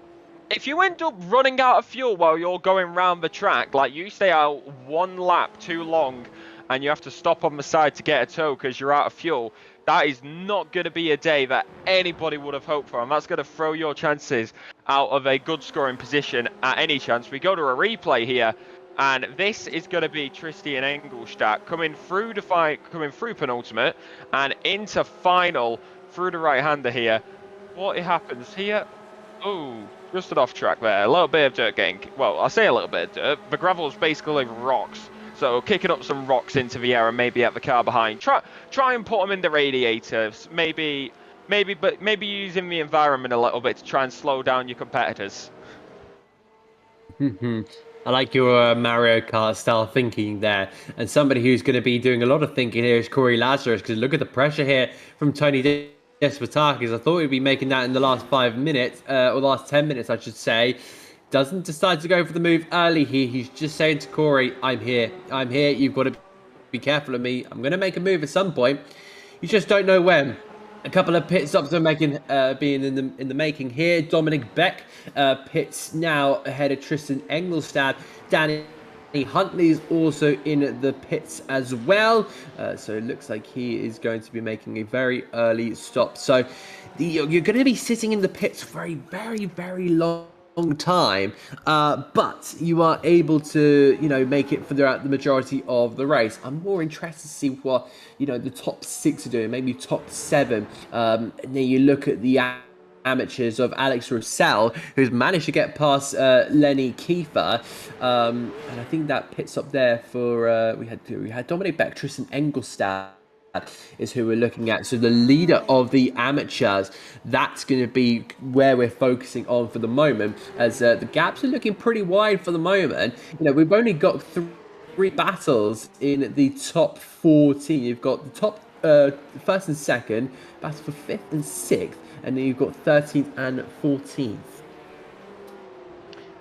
if you end up running out of fuel while you're going around the track, like you stay out 1 lap too long and you have to stop on the side to get a tow because you're out of fuel, that is not going to be a day that anybody would have hoped for, and that's going to throw your chances out of a good scoring position at any chance. We go to a replay here, and this is going to be Tristan Engelstadt coming through penultimate and into final through the right-hander here. What happens here? Oh, just an off track there. A little bit of dirt getting, well, I say a little bit of dirt. The gravel is basically rocks. So kicking up some rocks into the air and maybe at the car behind. Try and put them in the radiators. Maybe using the environment a little bit to try and slow down your competitors. I like your Mario Kart style thinking there. And somebody who's going to be doing a lot of thinking here is Corey Lazarus, because look at the pressure here from Tony Despotakis. I thought he'd be making that in the last 5 minutes, or the last 10 minutes, I should say. Doesn't decide to go for the move early here. He's just saying to Corey, I'm here. You've got to be careful of me. I'm going to make a move at some point. You just don't know when. A couple of pit stops are being in the making here. Dominic Beck pits now ahead of Tristan Engelstad. Danny Huntley's also in the pits as well. So it looks like he is going to be making a very early stop. So you're going to be sitting in the pits for a very, very long time, but you are able to make it throughout the majority of the race. I'm more interested to see what the top 6 are doing, maybe top 7. And then you look at the amateurs of Alex Roussel, who's managed to get past Lenny Kiefer, and I think that pits up there for we had Dominic Beck, Tristan Engelstad, is who we're looking at. So the leader of the amateurs, that's going to be where we're focusing on for the moment, as the gaps are looking pretty wide for the moment. You know, we've only got three battles in the top 14. You've got the top first and second, battle for 5th and 6th, and then you've got 13th and 14th.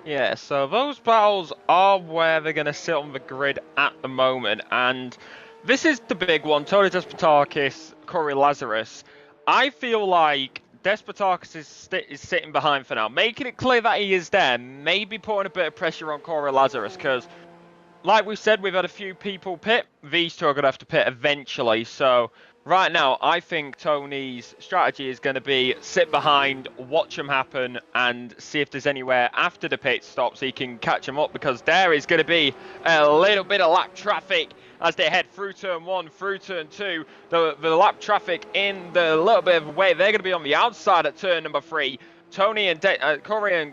Yeah, so those battles are where they're going to sit on the grid at the moment, and this is the big one. Tony Despotakis, Corey Lazarus. I feel like Despotakis is sitting behind for now, making it clear that he is there, maybe putting a bit of pressure on Corey Lazarus, because like we said, we've had a few people pit. These two are going to have to pit eventually. So right now, I think Tony's strategy is going to be sit behind, watch them happen, and see if there's anywhere after the pit stop so he can catch them up, because there is going to be a little bit of lap traffic as they head through turn 1, through turn 2. The lap traffic in the little bit of way, they're going to be on the outside at turn number 3. Tony and Corey are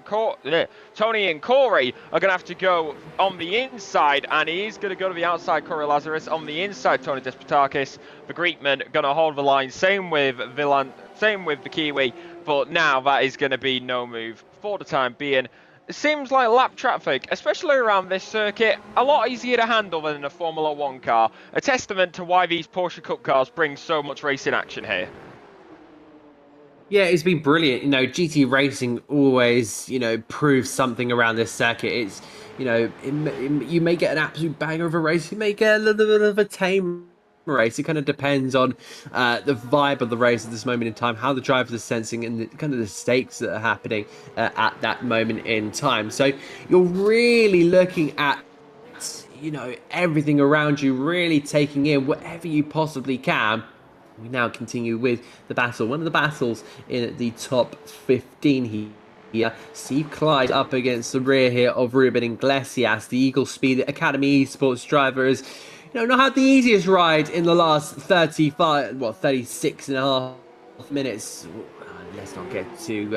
going to have to go on the inside, and he's going to go to the outside. Corey Lazarus on the inside. Tony Despotakis, the Greekman, going to hold the line. Same with the Kiwi, but now that is going to be no move for the time being. It seems like lap traffic, especially around this circuit, a lot easier to handle than in a Formula 1 car. A testament to why these Porsche Cup cars bring so much racing action here. Yeah, it's been brilliant. You know, GT racing always, you know, proves something around this circuit. It's, you know, you may get an absolute banger of a race, you may get a little bit of a tame race. It kind of depends on the vibe of the race at this moment in time, how the drivers are sensing, and kind of the stakes that are happening at that moment in time. So you're really looking at, you know, everything around you, really taking in whatever you possibly can. We now continue with the battle, one of the battles in the top 15 here. Steve Clyde up against the rear here of Ruben Iglesias, the Eagle Speed Academy esports driver, has, you know, not had the easiest ride in the last 36 and a half minutes. Let's not get too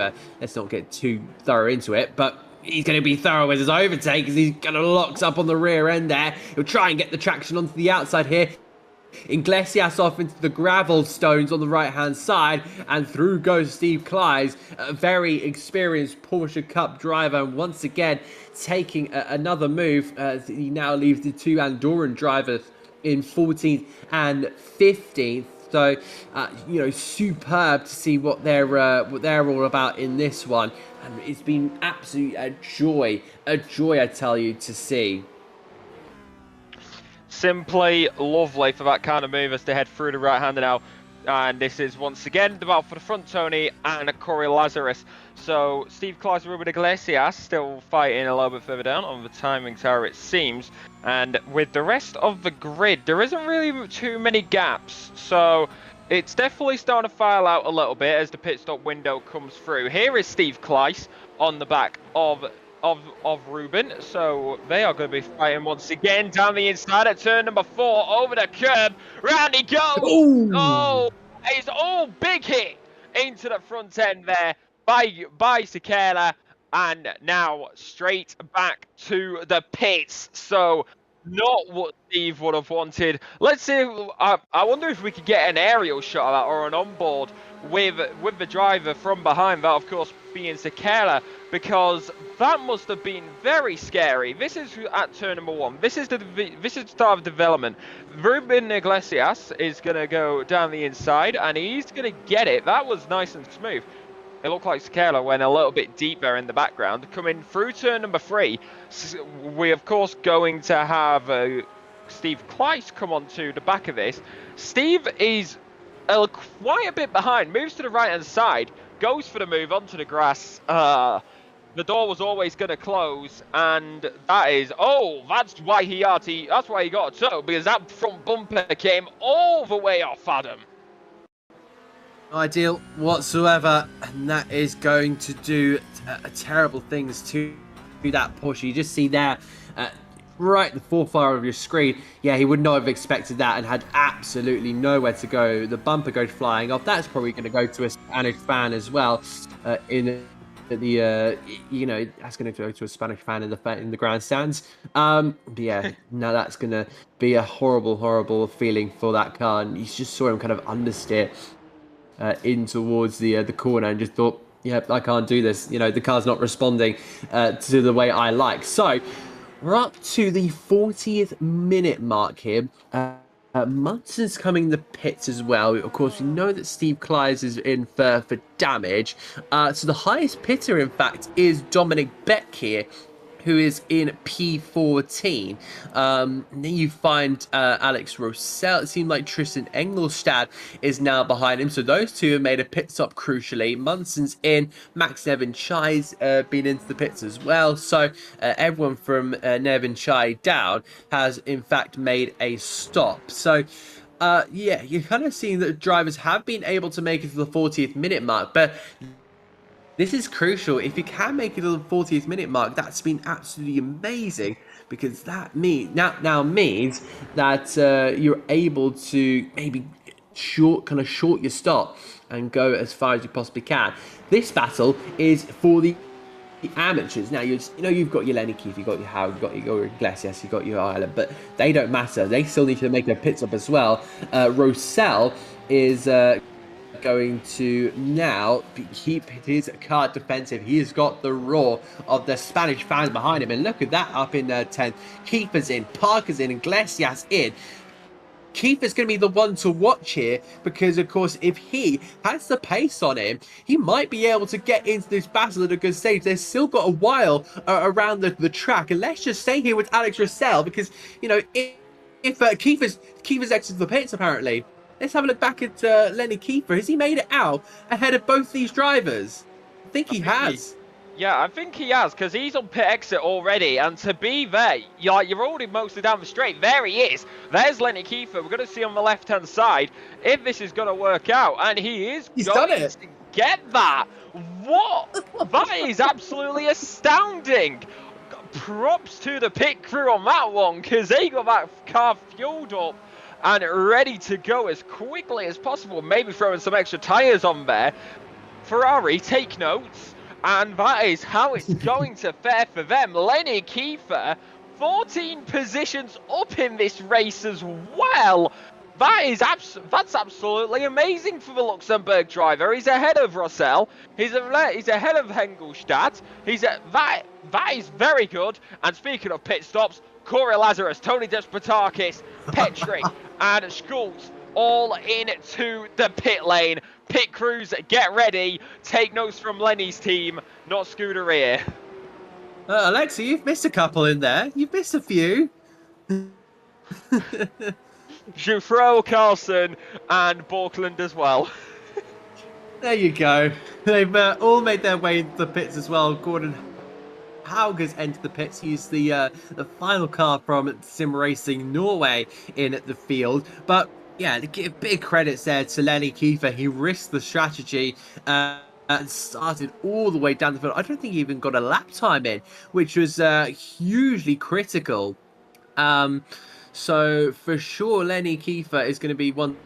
thorough into it, but he's going to be thorough with his overtake, as he's going to lock up on the rear end there. He'll try and get the traction onto the outside here. Iglesias off into the gravel stones on the right hand side, and through goes Steve Clyde, a very experienced Porsche Cup driver, and once again taking another move. He now leaves the two Andorran drivers in 14th and 15th. So, you know, superb to see what they're all about in this one, and it's been absolutely a joy, I tell you, to see. Simply lovely for that kind of move as they head through the right-hander now. And this is once again the battle for the front, Tony and Corey Lazarus. So Steve Clyde, Ruben Iglesias still fighting a little bit further down on the timing tower, it seems. And with the rest of the grid, there isn't really too many gaps. So it's definitely starting to file out a little bit as the pit stop window comes through. Here is Steve Clyde on the back of Ruben, so they are going to be fighting once again down the inside at turn number 4, over the curb, round he goes. Ooh. Oh, it's all big hit into the front end there by Sikela, and now straight back to the pits. So not what Steve would have wanted. Let's see. I wonder if we could get an aerial shot of that, or an onboard with the driver from behind. That, of course, being Sikela, because that must have been very scary. This is at turn number 1. This is the start of development. Ruben Iglesias is going to go down the inside, and he's going to get it. That was nice and smooth. It looked like Sikela went a little bit deeper in the background. Coming through turn number 3, we're of course going to have Steve Clyde come onto the back of this. Steve is quite a bit behind, moves to the right hand side, goes for the move onto the grass. The door was always going to close, and that's why he got a tow, because that front bumper came all the way off Adam. Ideal whatsoever, and that is going to do terrible things to that Porsche. You just see there, right the forefire of your screen. Yeah, he would not have expected that and had absolutely nowhere to go. The bumper goes flying off. That's probably going to go to a Spanish fan as well in you know, that's going to go to a Spanish fan in the grandstands. But yeah, now that's going to be a horrible feeling for that car. And you just saw him kind of understeer in towards the corner and just thought, yeah, I can't do this. You know, the car's not responding to the way I like. So we're up to the 40th minute mark here. Munson's coming the pits as well. Of course, we know that Steve Clives is in for damage. So the highest pitter, in fact, is Dominic Beck here, who is in P14. Then you find Alex Rosell. It seemed like Tristan Engelstad is now behind him. So those two have made a pit stop crucially. Munson's in. Max Nevin-Chai's been into the pits as well. So everyone from Nevin-Chai down has in fact made a stop. So yeah, you're kind of seeing that drivers have been able to make it to the 40th minute mark. But this is crucial. If you can make it to the 40th minute mark, that's been absolutely amazing, because that means that you're able to maybe short your stop and go as far as you possibly can. This battle is for the amateurs. Now you've got your Lenny Keefe, you've got your Howe, you've got your Iglesias, you've got your Ireland, but they don't matter. They still need to make their pit stop as well. Rosell is going to now keep his car defensive. He has got the roar of the Spanish fans behind him, and look at that up in 10th. Keefer's in, Parker's in, Iglesias in. Keefer's going to be the one to watch here, because of course if he has the pace on him, he might be able to get into this battle at a good stage. There's still got a while around the track, and let's just stay here with Alex Rosell, because you know, if Keefer's exited the pits apparently. Let's have a look back at Lenny Kiefer. Has he made it out ahead of both these drivers? I think he has. Yeah, I think he has, because he's on pit exit already, and to be there, you're already mostly down the straight. There he is. There's Lenny Kiefer. We're going to see on the left-hand side if this is going to work out, and he's done it. To get that. What? That is absolutely astounding. Props to the pit crew on that one, because they got that car fueled up and ready to go as quickly as possible. Maybe throwing some extra tyres on there. Ferrari, take notes. And that is how it's going to fare for them. Lenny Kiefer, 14 positions up in this race as well. That's absolutely amazing for the Luxembourg driver. He's ahead of Rosell. He's ahead of Hengelstadt. That is very good. And speaking of pit stops, Corey Lazarus, Tony Despotakis, Petri and Schultz all into the pit lane. Pit crews, get ready. Take notes from Lenny's team, not Scuderia. Alexa, you've missed a couple in there. You've missed a few. Jufro, Carlson and Borkland as well. There you go. They've all made their way into the pits as well. Gordon Hauger's entered the pits. He's the final car from Sim Racing Norway in the field. But yeah, to give big credits there to Lenny Kiefer. He risked the strategy and started all the way down the field. I don't think he even got a lap time in, which was hugely critical. So for sure, Lenny Kiefer is going to be one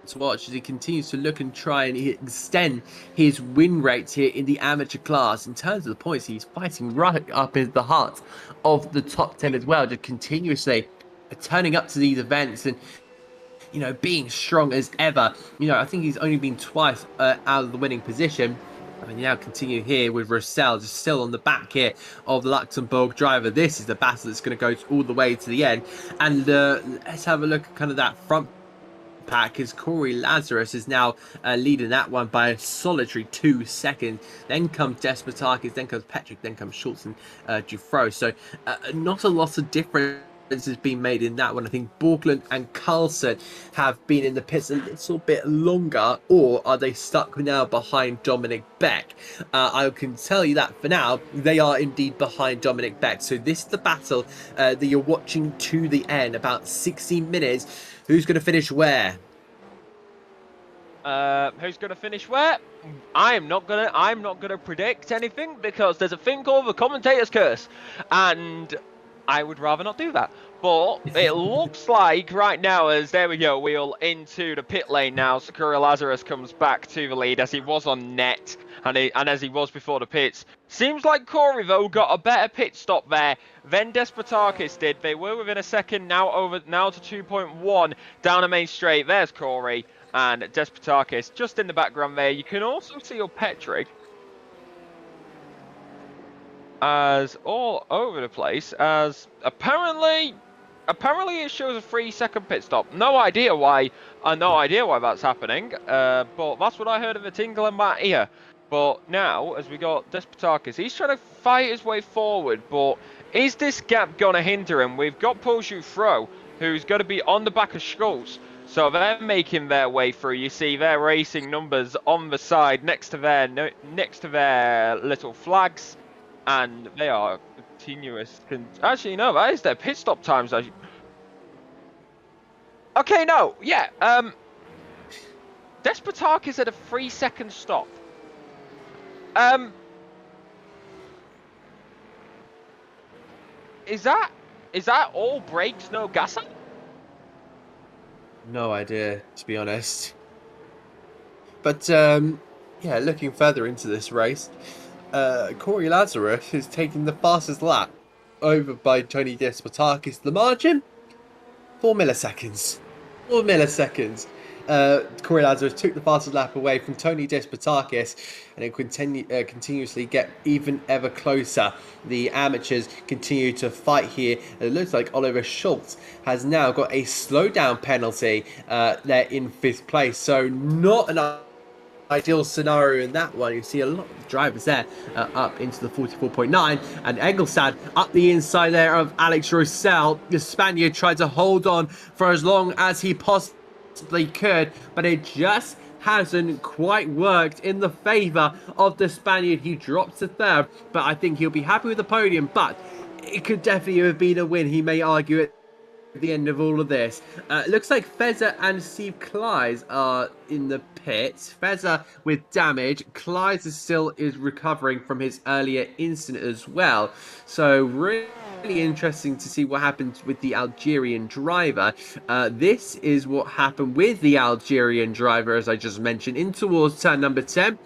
to watch as he continues to look and try and extend his win rates here in the amateur class. In terms of the points, he's fighting right up into the heart of the top 10 as well, just continuously turning up to these events and, you know, being strong as ever. You know, I think he's only been twice out of the winning position. I mean, now continue here with Rosell just still on the back here of the Luxembourg driver. This is the battle that's going to go all the way to the end. And let's have a look at kind of that front pack, as Corey Lazarus is now leading that one by a solitary 2 seconds. Then comes Despotakis, then comes Patrick, then comes Schultz and Dufro. So not a lot of difference has been made in that one. I think Borkland and Carlson have been in the pits a little bit longer, or are they stuck now behind Dominic Beck? I can tell you that for now, they are indeed behind Dominic Beck. So this is the battle that you're watching to the end, about 16 minutes. Who's going to finish where? Who's going to finish where? I'm not gonna predict anything, because there's a thing called the commentator's curse, and I would rather not do that. But it looks like right now, as there we go, we'll into the pit lane now. Sakura Lazarus comes back to the lead as he was on net and as he was before the pits. Seems like Corby, though, got a better pit stop there than Despotakis did. They were within a second, now to 2.1 down the main straight. There's Corey and Despotakis just in the background there. You can also see your Petrig as all over the place, as apparently it shows a 3-second pit stop. No idea why that's happening, but that's what I heard of a tingle in my ear. But now, as we got Despotakis, he's trying to fight his way forward, but is this gap going to hinder him? We've got Porsche Fro, who's going to be on the back of Schultz, so they're making their way through. You see their racing numbers on the side next to their little flags, and they are continuous. Actually, no, that is their pit stop times. Okay, no, yeah. Despotakis at a 3-second stop. Is that all brakes, no gas? No idea, to be honest. But yeah, looking further into this race, Corey Lazarus is taking the fastest lap over by Tony Despotakis. The margin? 4 milliseconds. 4 milliseconds. Corey Lazarus took the fastest lap away from Tony Despotakis, and it continuously get even ever closer. The amateurs continue to fight here. It looks like Oliver Schultz has now got a slowdown penalty there in 5th place, so not an ideal scenario in that one. You see a lot of drivers there up into the 44.9, and Engelstad up the inside there of Alex Rosell. The Spaniard tried to hold on for as long as he possibly could, but it just hasn't quite worked in the favour of the Spaniard. He drops to 3rd, but I think he'll be happy with the podium, but it could definitely have been a win. He may argue it at the end of all of this. Looks like Fezzer and Steve Clydes are in the pits. Fezzer with damage. Clydes is recovering from his earlier incident as well. So really interesting to see what happens with the Algerian driver. This is what happened with the Algerian driver, as I just mentioned, in towards turn number 10,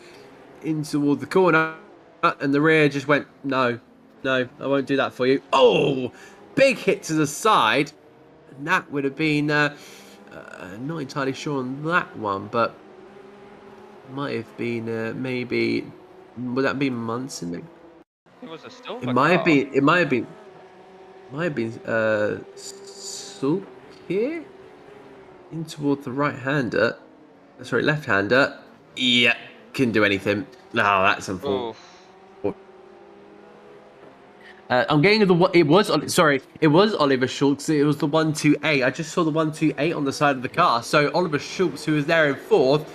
in toward the corner, and the rear just went, no, I won't do that for you. Oh, big hit to the side. And that would have been, not entirely sure on that one, but might have been maybe, would that be Munson? It was a silver It might car. have been Sulk here, in toward the right-hander. Sorry, left-hander. Yeah, couldn't do anything. No, that's unfortunate. I'm getting the it was Oliver Schultz. It was the 128. I just saw the 128 on the side of the car. So Oliver Schultz, who was there in 4th,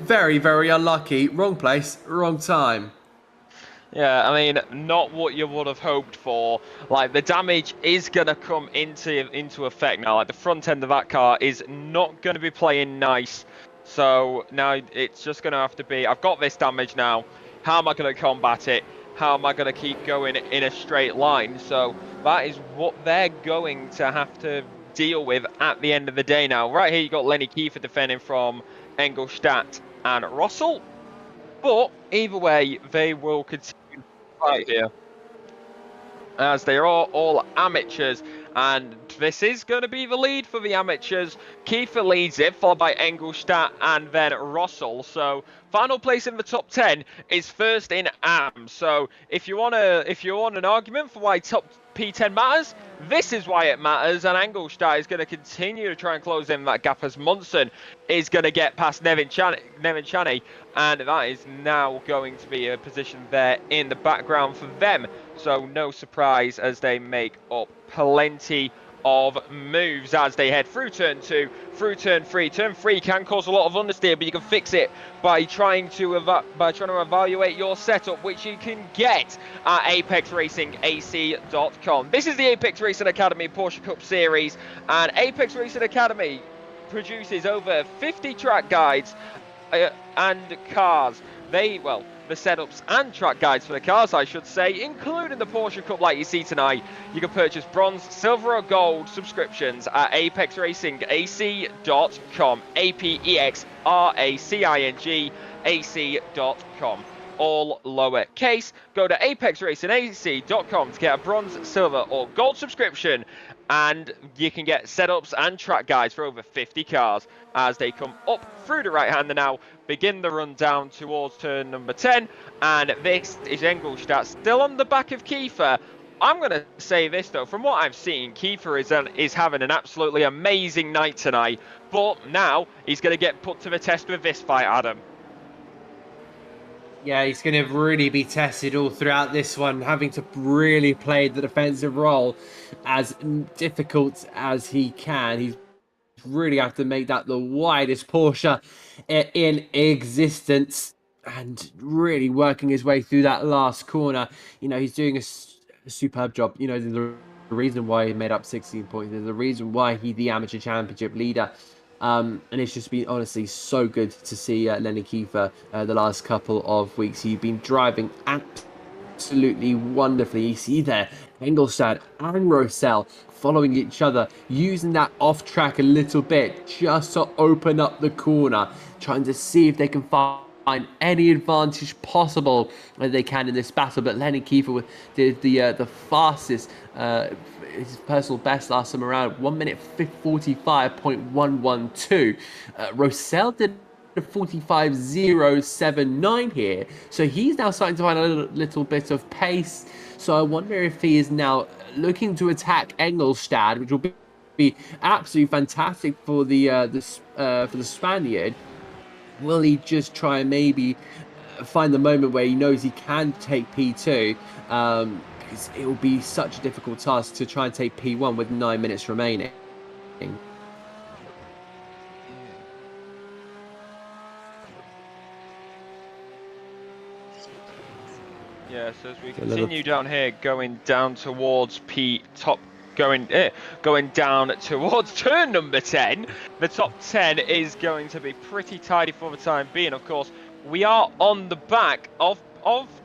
very, very unlucky. Wrong place, wrong time. Yeah, I mean, not what you would have hoped for. Like, the damage is going to come into effect now. Like, the front end of that car is not going to be playing nice. So now it's just going to have to be, I've got this damage now. How am I going to combat it? How am I going to keep going in a straight line? So that is what they're going to have to deal with at the end of the day now. Right here, you got Lenny Kiefer defending from Engelstadt and Russell. But either way, they will continue to fight here, as they are all amateurs, and this is going to be the lead for the amateurs. Kiefer leads it, followed by Engelstadt and then Russell. So final place in the top 10 is first in AM. So if you want an argument for why top P10 matters, this is why it matters, and Engelstadt is going to continue to try and close in that gap as Munson is going to get past Nevin Chaney, and that is now going to be a position there in the background for them. So no surprise as they make up plenty of moves as they head through turn 2, through turn 3. Turn 3 can cause a lot of understeer, but you can fix it by trying to evaluate your setup, which you can get at apexracingac.com. This is the Apex Racing Academy Porsche Cup Series, and Apex Racing Academy produces over 50 track guides and cars. The setups and track guides for the cars, I should say, including the Porsche Cup like you see tonight. You can purchase bronze, silver or gold subscriptions at apexracingac.com, APEXRACING AC.com. All lowercase. Go to apexracingac.com to get a bronze, silver or gold subscription, and you can get setups and track guides for over 50 cars as they come up through the right hander now. Begin the run down towards turn number 10, and this is Engelstadt still on the back of Kiefer. I'm going to say this though, from what I've seen, Kiefer is having an absolutely amazing night tonight, but now he's going to get put to the test with this fight, Adam. Yeah, he's going to really be tested all throughout this one, having to really play the defensive role as difficult as he can. He's really have to make that the widest Porsche in existence and really working his way through that last corner. You know, he's doing a superb job. You know, the reason why he made up 16 points, there's a reason why he's the amateur championship leader. And it's just been honestly so good to see Lenny Kiefer the last couple of weeks. He's been driving absolutely wonderfully. You see there, Engelstad and Rosell following each other, using that off track a little bit just to open up the corner, trying to see if they can find any advantage possible that they can in this battle. But Lenny Kiefer did the fastest, his personal best last time around, 1 minute 45.112. Rosell did 45.079 here, so he's now starting to find a little bit of pace. So I wonder if he is now looking to attack Engelstad, which will be absolutely fantastic for the Spaniard. Will he just try and maybe find the moment where he knows he can take P2? Because it will be such a difficult task to try and take P1 with 9 minutes remaining. Yeah, so as we continue down here, going down towards going down towards turn number 10, the top 10 is going to be pretty tidy for the time being. Of course, we are on the back of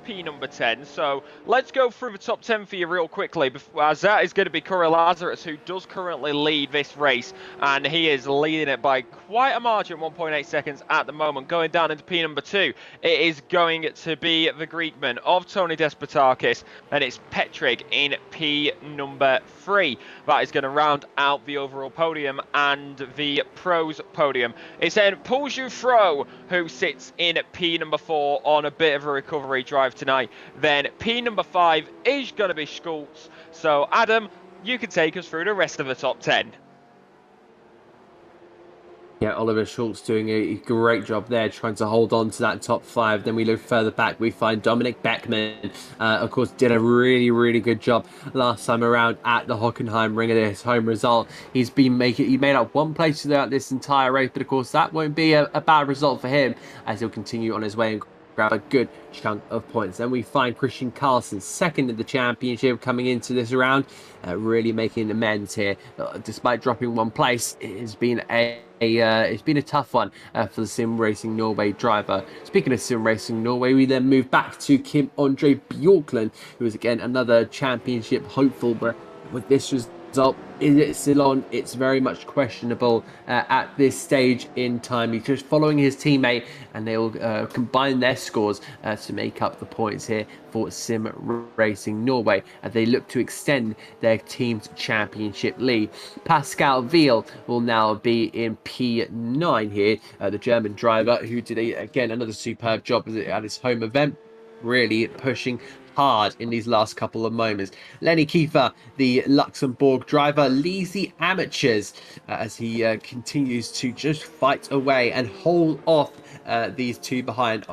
P number 10, so let's go through the top 10 for you real quickly, as that is going to be Corey Lazarus, who does currently lead this race, and he is leading it by quite a margin, 1.8 seconds at the moment. Going down into P number 2, it is going to be the Greekman of Tony Despotakis, and it's Petrig in P number 3. That is going to round out the overall podium and the pros podium. It's then Paul Jouffreau, who sits in P number 4 on a bit of a recovery drive tonight. Then P number 5 is going to be Schultz. So Adam, you can take us through the rest of the top 10. Yeah, Oliver Schultz doing a great job there, trying to hold on to that top 5. Then we look further back, we find Dominic Beckman, of course, did a really good job last time around at the Hockenheim Ring of his home result. He made up 1 place throughout this entire race, but of course that won't be a bad result for him, as he'll continue on his way and grab a good chunk of points. Then we find Christian Carlson second in the championship coming into this round, really making amends here. Despite dropping 1 place, it has been it's been a tough one for the Sim Racing Norway driver. Speaking of Sim Racing Norway, we then move back to Kim Andre Bjorklund, who is again another championship hopeful, but with this result, is it still on? It's very much questionable at this stage in time. He's just following his teammate, and they'll combine their scores to make up the points here for Sim Racing Norway as they look to extend their team's championship lead. Pascal Veal will now be in P9 here, the German driver who did again another superb job at his home event, really pushing hard in these last couple of moments. Lenny Kiefer, the Luxembourg driver, leads the amateurs as he continues to just fight away and hold off these two behind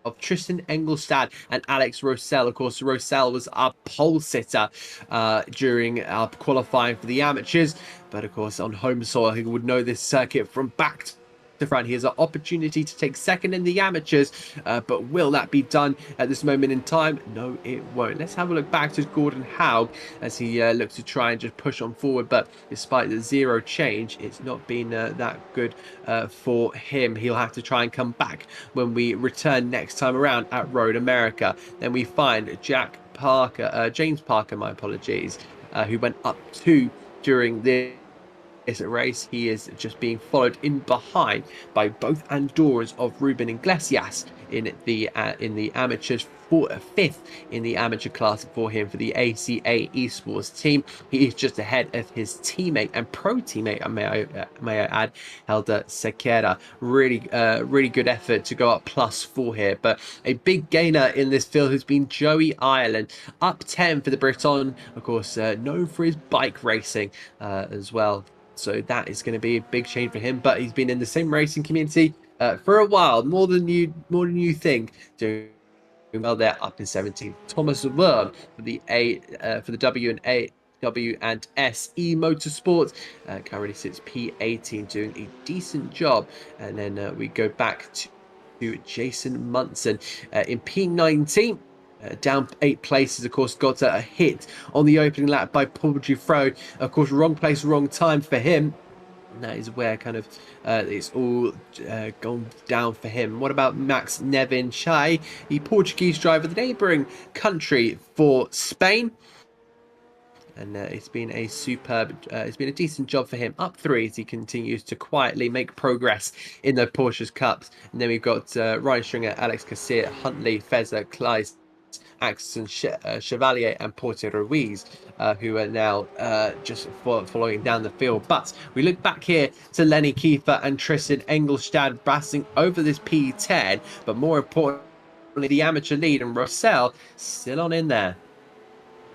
of Tristan Engelstad and Alex Rosell. Of course, Rosell was our pole sitter during our qualifying for the amateurs, but of course on home soil he would know this circuit from back the front. He has an opportunity to take second in the amateurs, but will that be done at this moment in time? No, it won't. Let's have a look back to Gordon Haug as he looks to try and just push on forward, but despite the zero change, it's not been that good for him. He'll have to try and come back when we return next time around at Road America. Then we find James Parker, my apologies, who went up 2 during this race. He is just being followed in behind by both Andorras of Ruben Iglesias in the amateurs, 5th in the amateur class for him for the ACA esports team. He is just ahead of his teammate and pro teammate, may I add, Helder Sequeira. Really good effort to go up +4 here, but a big gainer in this field has been Joey Ireland, up 10 for the Breton, of course, known for his bike racing as well. So that is going to be a big change for him, but he's been in the same racing community for a while, more than you think. Doing well there, up in 17th. Thomas Wurm for the W and S Motorsports currently sits P18, doing a decent job. And then we go back to Jason Munson in P19. Down 8 places, of course, got a hit on the opening lap by Paul Giffrode. Of course, wrong place, wrong time for him. And that is where kind of it's all gone down for him. What about Max Nevin Chai, the Portuguese driver, the neighbouring country for Spain? And it's been a it's been a decent job for him. Up 3 as he continues to quietly make progress in the Porsche Cups. And then we've got Ryan Stringer, Alex Cassier, Huntley, Feza, Kleist, Axon Chevalier and Porter Ruiz, who are now just following down the field. But we look back here to Lenny Kiefer and Tristan Engelstad passing over this P10, but more importantly the amateur lead, and Rossell still on in there.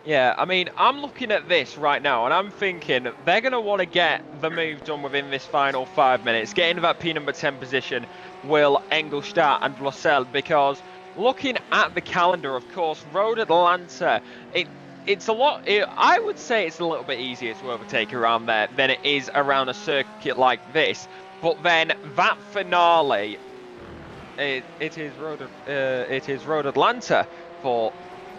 Yeah, I mean, I'm looking at this right now, and I'm thinking they're going to want to get the move done within this final 5 minutes. Get into that P number 10 position, Will, Engelstadt and Rossell, because looking at the calendar, of course, Road Atlanta, it's a lot. I would say it's a little bit easier to overtake around there than it is around a circuit like this. But then that finale, it is Road Atlanta for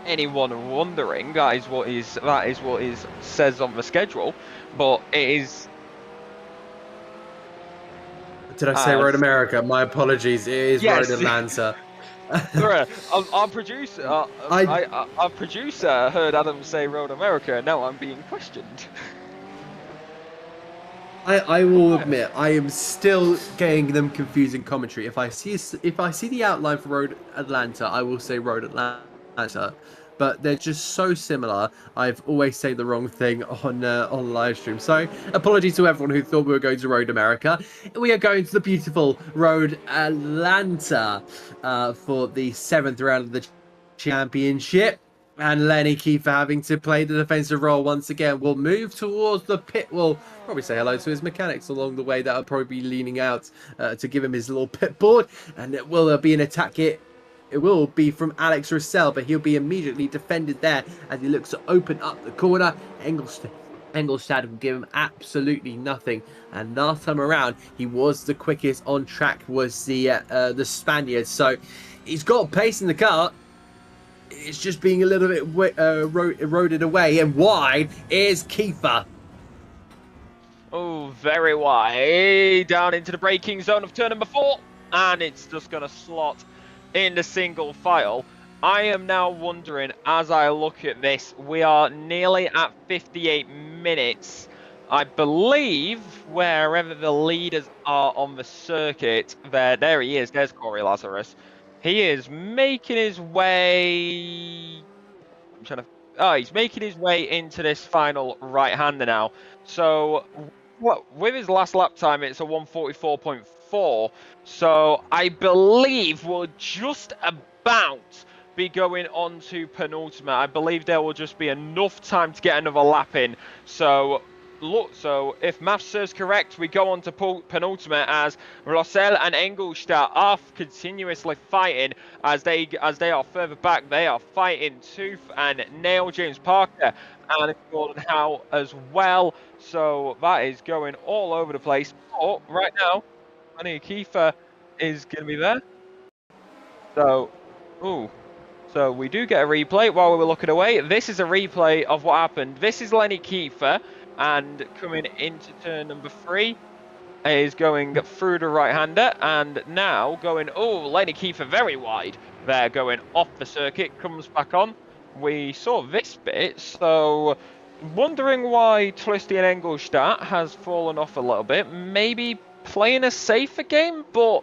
anyone wondering. That is what it says on the schedule. But it is. Did I say Road America? My apologies. It is yes. Road Atlanta. Our producer heard Adam say Road America, and now I'm being questioned. I will admit I am still getting them confusing commentary. If I see the outline for Road Atlanta, I will say Road Atlanta. But they're just so similar. I've always said the wrong thing on live stream. So apologies to everyone who thought we were going to Road America. We are going to the beautiful Road Atlanta for the 7th round of the championship. And Lenny Kiefer, having to play the defensive role once again, will move towards the pit. Will probably say hello to his mechanics along the way that will probably be leaning out to give him his little pit board. And it will be an attack here. It will be from Alex Russell, but he'll be immediately defended there as he looks to open up the corner. Engelstad will give him absolutely nothing. And last time around, he was the quickest on track, was the Spaniard. So he's got pace in the car. It's just being a little bit eroded away. And wide is Kiefer. Oh, very wide. Down into the braking zone of turn number 4. And it's just going to slot in the single file. I am now wondering, as I look at this, we are nearly at 58 minutes. I believe wherever the leaders are on the circuit, there he is, there's Corey Lazarus. He is making his way, he's making his way into this final right-hander now. So, with his last lap time, it's a 1:44.4. So I believe we'll just about be going on to penultimate. I believe there will just be enough time to get another lap in. So if maths serves correct, we go on to penultimate as Rossell and Engelstadt are continuously fighting as they are further back. They are fighting tooth and nail. James Parker and Gordon Howe as well. So that is going all over the place. But right now, Lenny Kiefer is going to be there. So, so we do get a replay while we were looking away. This is a replay of what happened. This is Lenny Kiefer, and coming into turn number 3 is going through the right-hander, and now going, Lenny Kiefer very wide there, going off the circuit, comes back on. We saw this bit, so wondering why Tlisty and Engelstadt has fallen off a little bit. Maybe playing a safer game, but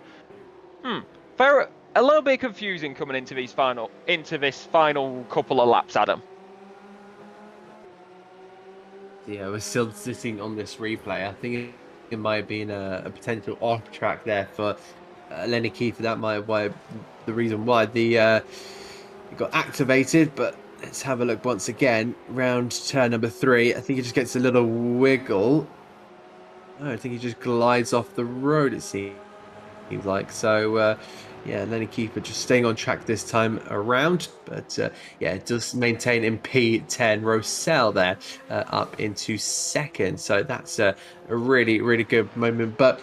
a little bit confusing coming into this final couple of laps, Adam. Yeah, we're still sitting on this replay. I think it might have been a potential off track there for Lenny Kiefer. That might have the reason why it got activated. But let's have a look once again. Round turn number 3. I think he just gets a little wiggle. I think he just glides off the road, it seems like. So, yeah, Lenny Kiefer just staying on track this time around. But, yeah, it does maintain in P10. Rossell there up into second. So that's a really, really good moment. But,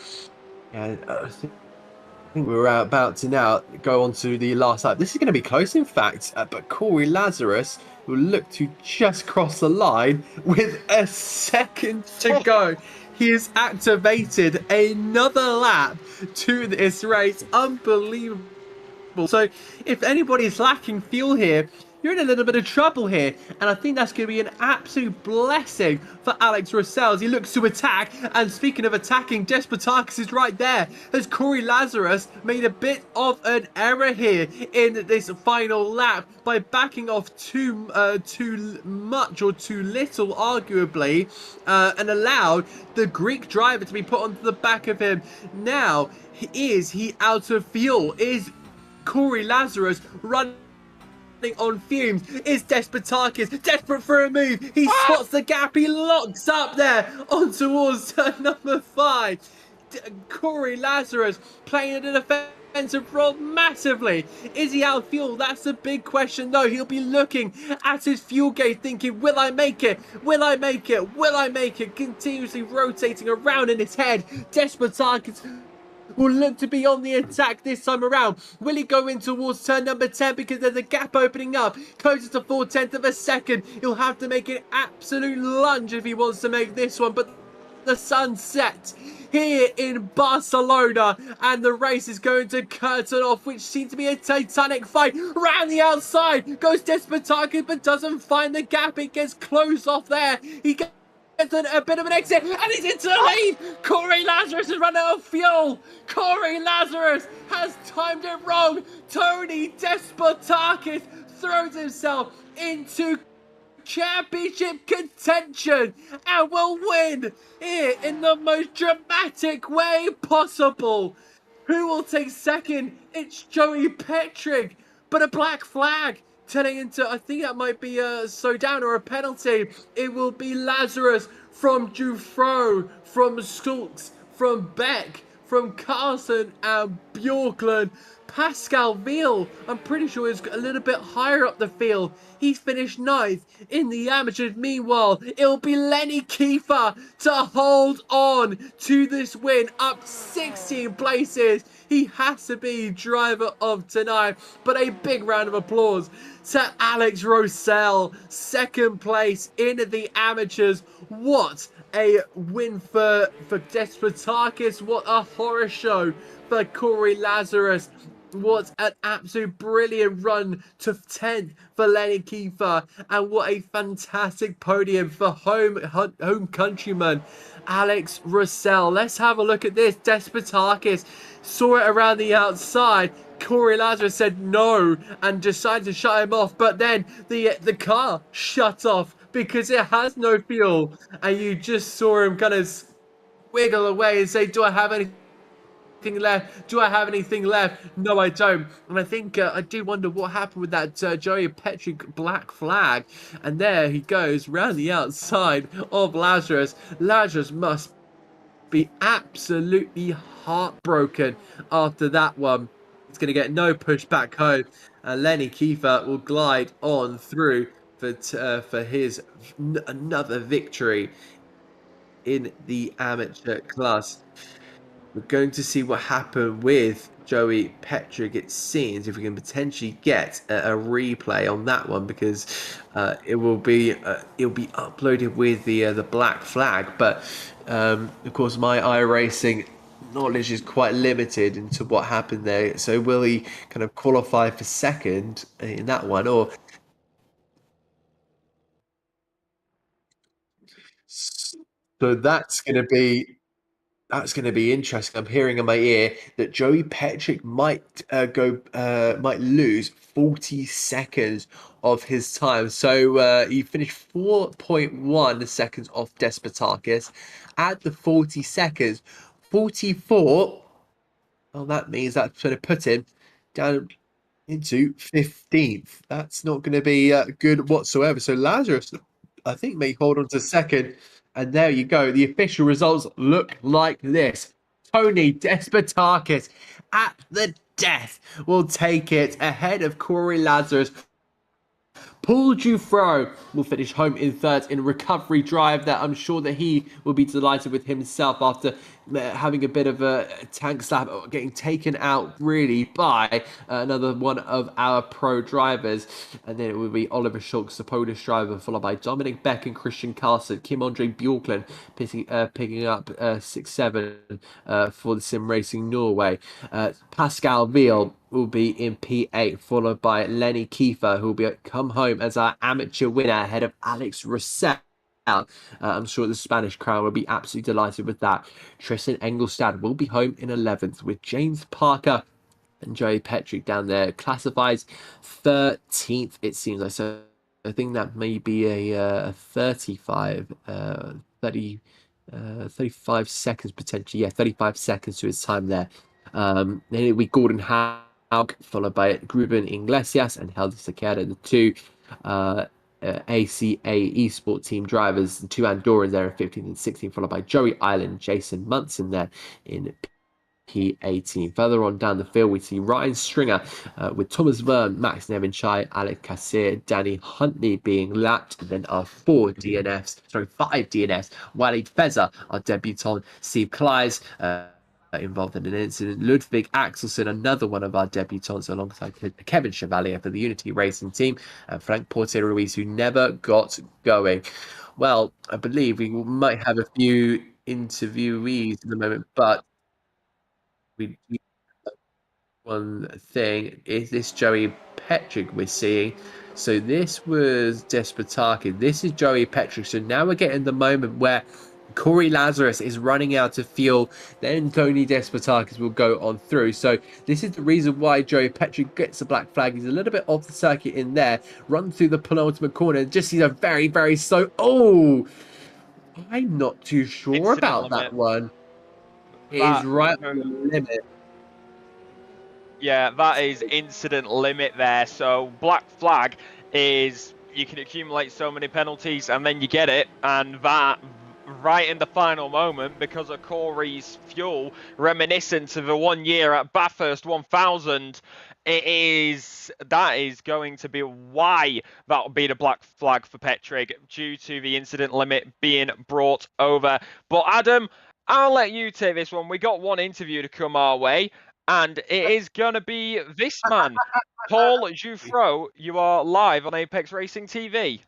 yeah, I think we're about to now go on to the last lap. This is going to be close, in fact. But Corey Lazarus will look to just cross the line with a second to go. He has activated another lap to this race. Unbelievable. So if anybody's lacking fuel here, you're in a little bit of trouble here. And I think that's going to be an absolute blessing for Alex Rossell as he looks to attack. And speaking of attacking, Despotakis is right there. As Corey Lazarus made a bit of an error here in this final lap by backing off too much or too little, arguably, and allowed the Greek driver to be put onto the back of him. Now, is he out of fuel? Is Corey Lazarus running on fumes? Is Despotakis desperate for a move? He spots the gap. He locks up there on towards turn number 5. Corey Lazarus playing in a defensive role massively. Is he out of fuel? That's the big question. No, he'll be looking at his fuel gauge thinking, will I make it? Will I make it? Will I make it? Continuously rotating around in his head. Despotakis will look to be on the attack this time around. Will he go in towards turn number 10 because there's a gap opening up closer to 4/10 of a second? He'll have to make an absolute lunge if he wants to make this one, but the sun sets here in Barcelona and the race is going to curtain off, which seems to be a titanic fight. Round the outside goes Despotakis, but doesn't find the gap. It gets closed off there. He gets a bit of an exit and he's into the lead. Corey Lazarus has run out of fuel. Corey Lazarus has timed it wrong. Tony Despotakis throws himself into championship contention and will win here in the most dramatic way possible. Who will take second? It's Joey Petrick, but a black flag turning into, I think that might be a slow down or a penalty. It will be Lazarus from Dufro, from Schultz, from Beck, from Carlson and Bjorklund. Pascal Veal, I'm pretty sure is a little bit higher up the field. He's finished 9th in the amateurs. Meanwhile, it'll be Lenny Kiefer to hold on to this win, up 16 places. He has to be driver of tonight. But a big round of applause to Alex Rossell, 2nd place in the amateurs. What a win for Despotakis. What a horror show for Corey Lazarus. What an absolute brilliant run to 10th for Lenny Kiefer. And what a fantastic podium for home countryman Alex Rossell. Let's have a look at this. Despotakis saw it around the outside. Corey Lazarus said no and decided to shut him off. But then the car shut off because it has no fuel. And you just saw him kind of wiggle away and say, do I have anything left? Do I have anything left? No, I don't. And I think I do wonder what happened with that Joey Petrick black flag. And there he goes round the outside of Lazarus. Lazarus must be absolutely heartbroken after that one. He's going to get no push back home. And Lenny Kiefer will glide on through for his another victory in the amateur class. we're going to see what happened with Joey Petrick. It seems if we can potentially get a replay on that one, because it'll be uploaded with the black flag. But of course, my iRacing knowledge is quite limited into what happened there. So will he kind of qualify for second in that one, or? So that's going to be interesting. I'm hearing in my ear that Joey Petrick might lose 40 seconds of his time. So he finished 4.1 seconds off Despotakis at the 40 seconds. 44. Well, that means that's going to put him down into 15th. That's not going to be good whatsoever. So Lazarus, I think, may hold on to second. And there you go. The official results look like this. Tony Despotakis at the death will take it ahead of Corey Lazarus. Paul Dufro will finish home in third in recovery drive that I'm sure that he will be delighted with himself after having a bit of a tank slap, getting taken out really by another one of our pro drivers. And then it will be Oliver Schultz, the Polish driver, followed by Dominic Beck and Christian Carlson. Kim-Andre Bjorklund picking up 6-7 for the Sim Racing Norway. Pascal Veal will be in P8, followed by Lenny Kiefer, who will come home as our amateur winner ahead of Alex Rossell. I'm sure the Spanish crowd will be absolutely delighted with that. Tristan Engelstad will be home in 11th, with James Parker and Joey Petrick down there. Classifies 13th, it seems like. So I think that may be a 35 seconds potentially. Yeah, 35 seconds to his time there. Then it'll be Gordon Haug, followed by Gruben Iglesias and Helder Sequeira, the two ACA eSport team drivers, the two Andorrans there at 15th and 16th, followed by Joey Island, Jason Munson there in P18. Further on down the field, we see Ryan Stringer with Thomas Verne, Max Nevinchai, Alec Kassir, Danny Huntley being lapped, and then our five DNFs. Walid Feza, our debutant, Steve Kleiss, involved in an incident. Ludwig Axelsen, another one of our debutants, alongside Kevin Chevalier for the Unity Racing team, and Frank Porte Ruiz, who never got going. Well, I believe we might have a few interviewees in the moment, but we one thing is this Joey Petrick we're seeing. So this was Despotakis. This is Joey Petrick. So now we're getting the moment where Corey Lazarus is running out of fuel, then Tony Despotakis will go on through. So this is the reason why Joey Petrick gets a black flag. He's a little bit off the circuit in there, run through the penultimate corner, just sees a very, very slow. Oh, I'm not too sure about that one. It is right on the limit. Yeah, that is incident limit there. So black flag is you can accumulate so many penalties and then you get it, and that right in the final moment because of Corey's fuel, reminiscent of the 1 year at Bathurst 1000. That is going to be why that will be the black flag for Petrick, due to the incident limit being brought over. But Adam, I'll let you take this one. We got one interview to come our way, and it is going to be this man, Paul Dufro. You are live on Apex Racing TV.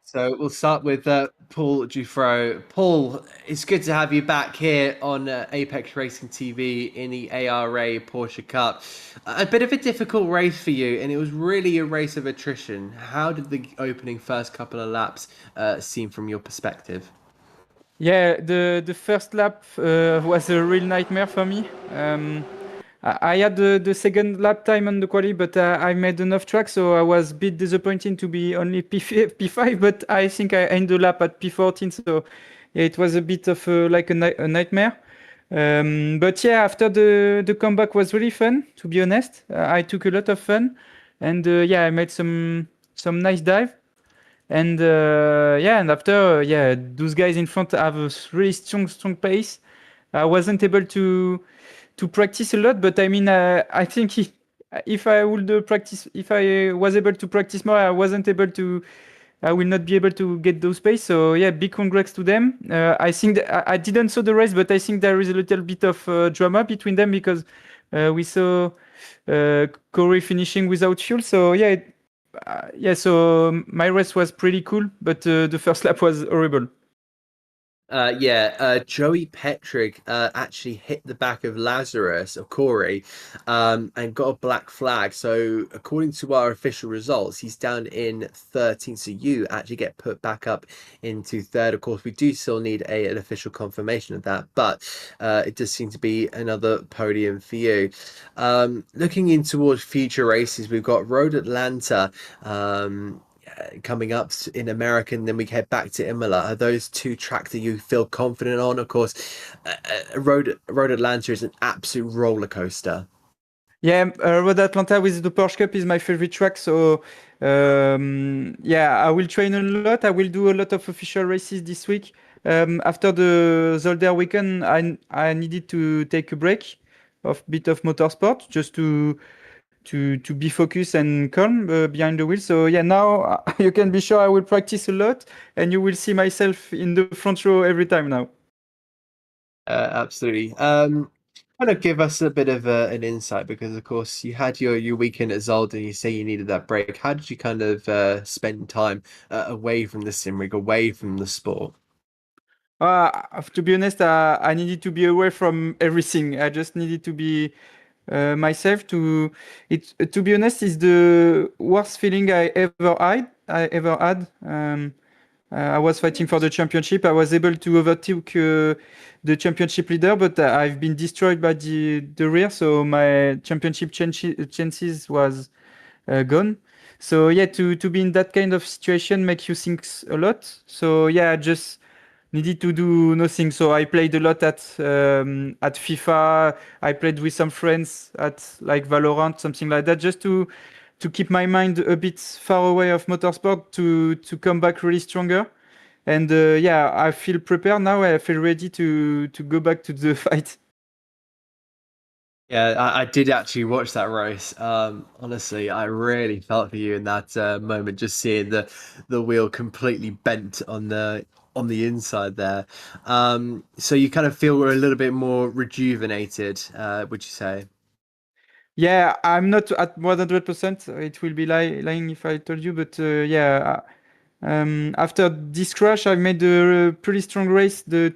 So we'll start with Paul Dufro. Paul, it's good to have you back here on Apex Racing TV in the ARA Porsche Cup. A bit of a difficult race for you, and it was really a race of attrition. How did the opening first couple of laps seem from your perspective? Yeah, the first lap was a real nightmare for me. I had the second lap time on the quali, but I made enough track, so I was a bit disappointed to be only P5, but I think I ended the lap at P14, so yeah, it was a bit of like a nightmare. But yeah, after the comeback was really fun, to be honest. I took a lot of fun, and yeah, I made some nice dive. And yeah, and after, yeah, those guys in front have a really strong pace. I wasn't able to practice a lot, but I mean, I think if I was able to practice more, I wasn't able to I will not be able to get those pace. So yeah, big congrats to them. I think I didn't saw the race, but I think there is a little bit of drama between them because we saw Corey finishing without fuel. So yeah, yeah. So my race was pretty cool, but the first lap was horrible. Joey Petrick actually hit the back of Lazarus, of Corey, and got a black flag. So according to our official results, he's down in 13th. So you actually get put back up into third. Of course, we do still need an official confirmation of that, but it does seem to be another podium for you. Looking in towards future races, we've got Road Atlanta. Coming up in America, and then we head back to Imola. Are those two tracks that you feel confident on? Of course, Road Atlanta is an absolute roller coaster. Yeah, Road Atlanta with the Porsche Cup is my favorite track. So yeah, I will train a lot. I will do a lot of official races this week. After the Zolder weekend, I needed to take a break of bit of motorsport just to be focused and calm behind the wheel. So yeah, now you can be sure I will practice a lot, and you will see myself in the front row every time now. Absolutely. Kind of give us a bit of an insight, because of course you had your weekend at Zolder and you say you needed that break. How did you kind of spend time away from the sim rig, away from the sport? To be honest, I needed to be away from everything. I just needed to be myself. To be honest, is the worst feeling I ever had. I was fighting for the championship. I was able to overtake the championship leader, but I've been destroyed by the rear, so my championship chances was gone. So yeah, to be in that kind of situation make you think a lot. So yeah, I just needed to do nothing. So I played a lot at FIFA. I played with some friends at like Valorant, something like that, just to keep my mind a bit far away of motorsport to come back really stronger. And yeah, I feel prepared now. I feel ready to go back to the fight. Yeah, I did actually watch that race. Honestly, I really felt for you in that moment, just seeing the wheel completely bent on the inside there. So you kind of feel we're a little bit more rejuvenated, would you say? Yeah, I'm not at 100%. It will be lying if I told you, but yeah. After this crash, I made a pretty strong race the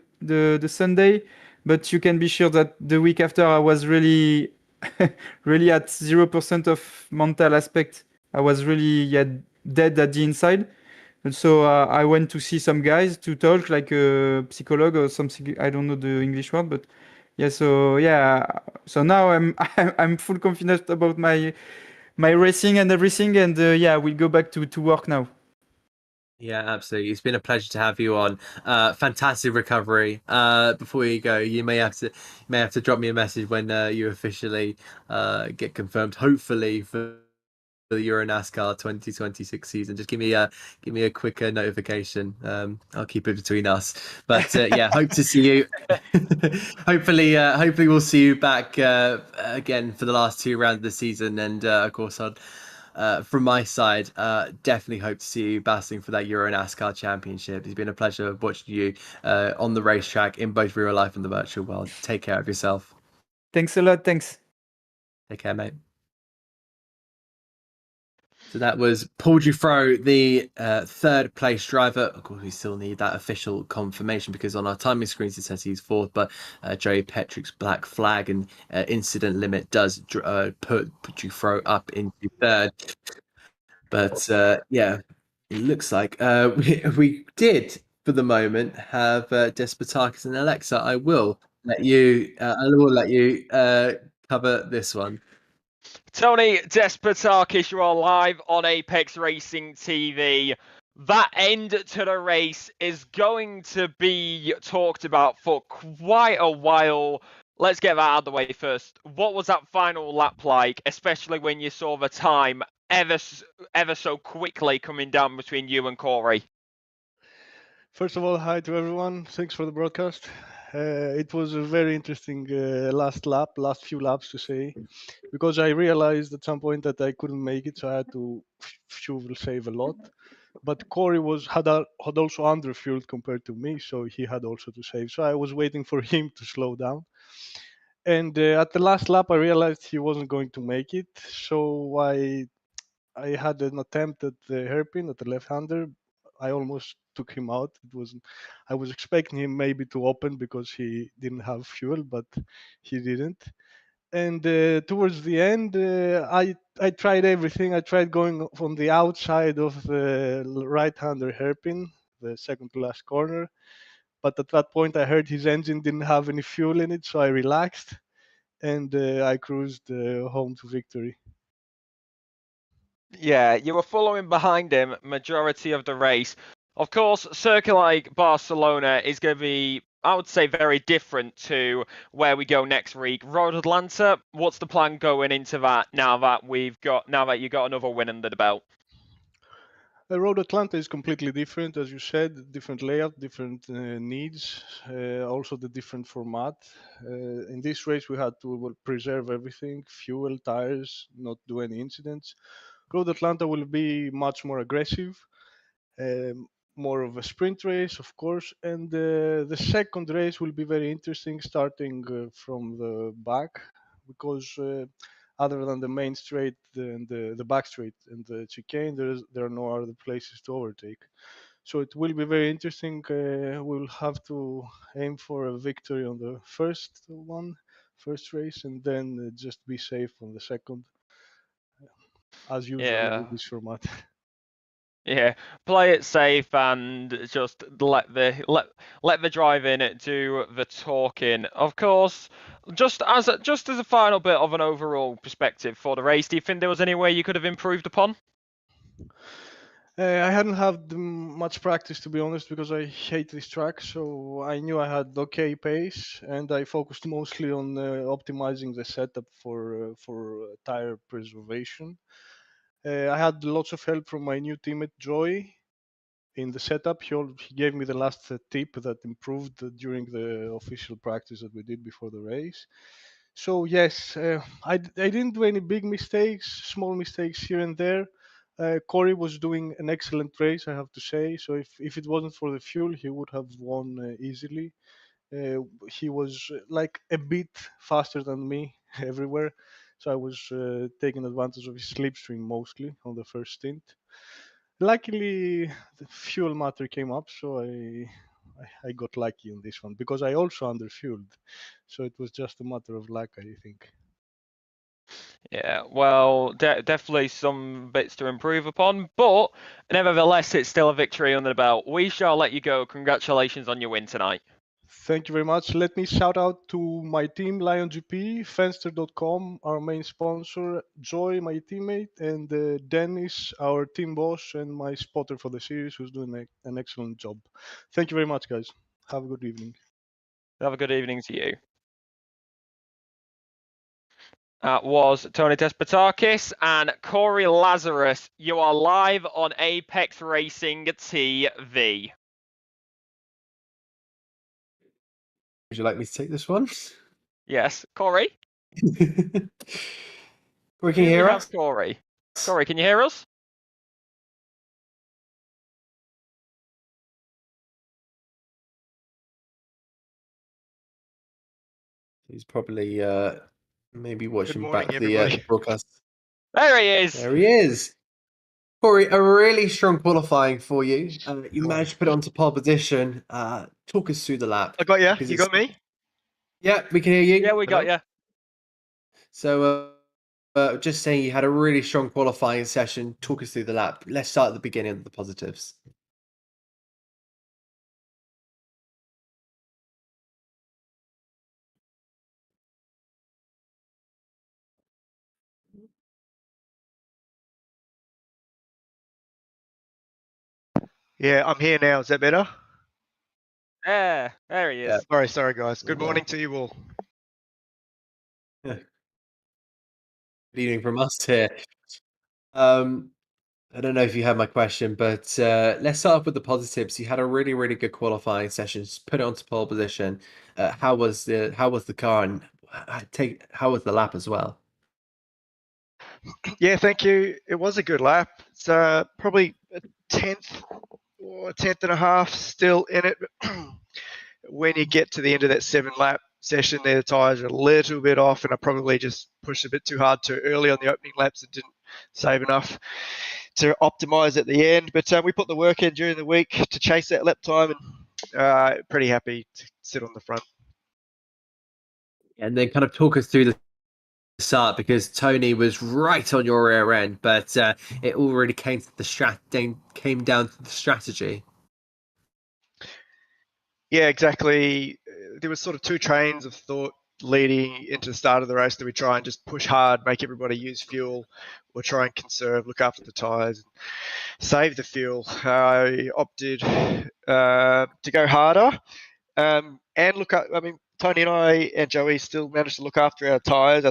Sunday, but you can be sure that the week after I was really, really at 0% of mental aspect. I was really dead at the inside. And so I went to see some guys to talk, like a psychologue or something. I don't know the English word, but yeah. So yeah. So now I'm I'm full confident about my racing and everything, and yeah, we'll go back to work now. Yeah, absolutely. It's been a pleasure to have you on. Fantastic recovery. Before you go, you may have to drop me a message when you officially get confirmed. Hopefully for the Euro NASCAR 2026 season. Just give me a quick notification. I'll keep it between us. But yeah, hope to see you. Hopefully we'll see you back again for the last two rounds of the season. And of course, from my side, definitely hope to see you battling for that Euro NASCAR championship. It's been a pleasure watching you on the racetrack in both real life and the virtual world. Take care of yourself. Thanks a lot. Thanks. Take care, mate. So that was Paul Dufro, the third place driver. Of course, we still need that official confirmation because on our timing screens it says he's fourth, but Joey Petrick's black flag and incident limit does put Dufro up into third. But yeah, it looks like we did for the moment have Despotakis and Alexa. I will let you cover this one. Tony Despotakis, you are live on Apex Racing TV. That end to the race is going to be talked about for quite a while. Let's get that out of the way first. What was that final lap like, especially when you saw the time ever so quickly coming down between you and Corey? First of all, hi to everyone. Thanks for the broadcast. It was a very interesting last few laps to say, because I realized at some point that I couldn't make it, so I had to fuel save a lot. But Corey had also underfueled compared to me, so he had also to save. So I was waiting for him to slow down. And at the last lap, I realized he wasn't going to make it. So I had an attempt at the hairpin at the left-hander. I almost took him out. I was expecting him maybe to open because he didn't have fuel, but he didn't. And towards the end, I tried everything. I tried going from the outside of the right-hander hairpin, the second to last corner. But at that point, I heard his engine didn't have any fuel in it, so I relaxed and I cruised home to victory. Yeah, you were following behind him majority of the race. Of course, circuit like Barcelona is going to be, I would say, very different to where we go next week. Road Atlanta, what's the plan going into that now that you got another win under the belt? Road Atlanta is completely different, as you said, different layout, different needs, also the different format. In this race, we had to preserve everything, fuel, tires, not do any incidents. Road Atlanta will be much more aggressive, more of a sprint race, of course, and the second race will be very interesting, starting from the back, because other than the main straight and the back straight and the chicane, there are no other places to overtake. So it will be very interesting. We'll have to aim for a victory on the first race, and then just be safe on the second, as usual Yeah. with this format. Yeah, play it safe and just let the driving do the talking. Of course, just as a final bit of an overall perspective for the race, do you think there was any way you could have improved upon? I hadn't had much practice, to be honest, because I hate this track. So I knew I had okay pace, and I focused mostly on optimizing the setup for tire preservation. I had lots of help from my new teammate Joy in the setup. He gave me the last tip that improved during the official practice that we did before the race. So yes, I didn't do any big mistakes, small mistakes here and there. Corey was doing an excellent race, I have to say. So if it wasn't for the fuel, he would have won easily. He was like a bit faster than me everywhere. So I was taking advantage of his slipstream mostly on the first stint. Luckily, the fuel matter came up, so I got lucky on this one because I also underfueled. So it was just a matter of luck, I think. Yeah, well, definitely some bits to improve upon, but nevertheless, it's still a victory under the belt. We shall let you go. Congratulations on your win tonight. Thank you very much. Let me shout out to my team, LionGP, Fenster.com, our main sponsor, Joy, my teammate, and Dennis, our team boss, and my spotter for the series, who's doing an excellent job. Thank you very much, guys. Have a good evening. Have a good evening to you. That was Tony Despotakis and Corey Lazarus. You are live on Apex Racing TV. Would you like me to take this one? Yes, Corey? Corey, can you hear us? Corey? Corey, can you hear us? He's probably maybe watching morning, back the broadcast. There he is. There he is. Corey, a really strong qualifying for you. You managed to put it onto pole position. Talk us through the lap. I got you. You got me? Yeah, we can hear you. Yeah, we got you. So, just saying you had a really strong qualifying session. Talk us through the lap. Let's start at the beginning of the positives. Yeah, I'm here now. Is that better? Yeah, there he is. Yeah. Sorry, guys. Good morning to you all. Good evening from us here. I don't know if you heard my question, but let's start off with the positives. You had a really, really good qualifying session. Just put it onto pole position. How was the car, and how was the lap as well? Yeah, thank you. It was a good lap. It's probably 10th or 10th and a half still in it. When you get to the end of that 7-lap session, the tyres are a little bit off, and I probably just pushed a bit too hard too early on the opening laps and didn't save enough to optimize at the end. But we put the work in during the week to chase that lap time, and pretty happy to sit on the front. And then kind of talk us through the start, because Tony was right on your rear end, but it already came down to the strategy. Yeah, exactly. There was sort of two trains of thought leading into the start of the race. Do we try and just push hard, make everybody use fuel, or try and conserve, look after the tyres, and save the fuel? I opted to go harder and look at, I mean, Tony and I and Joey still managed to look after our tyres.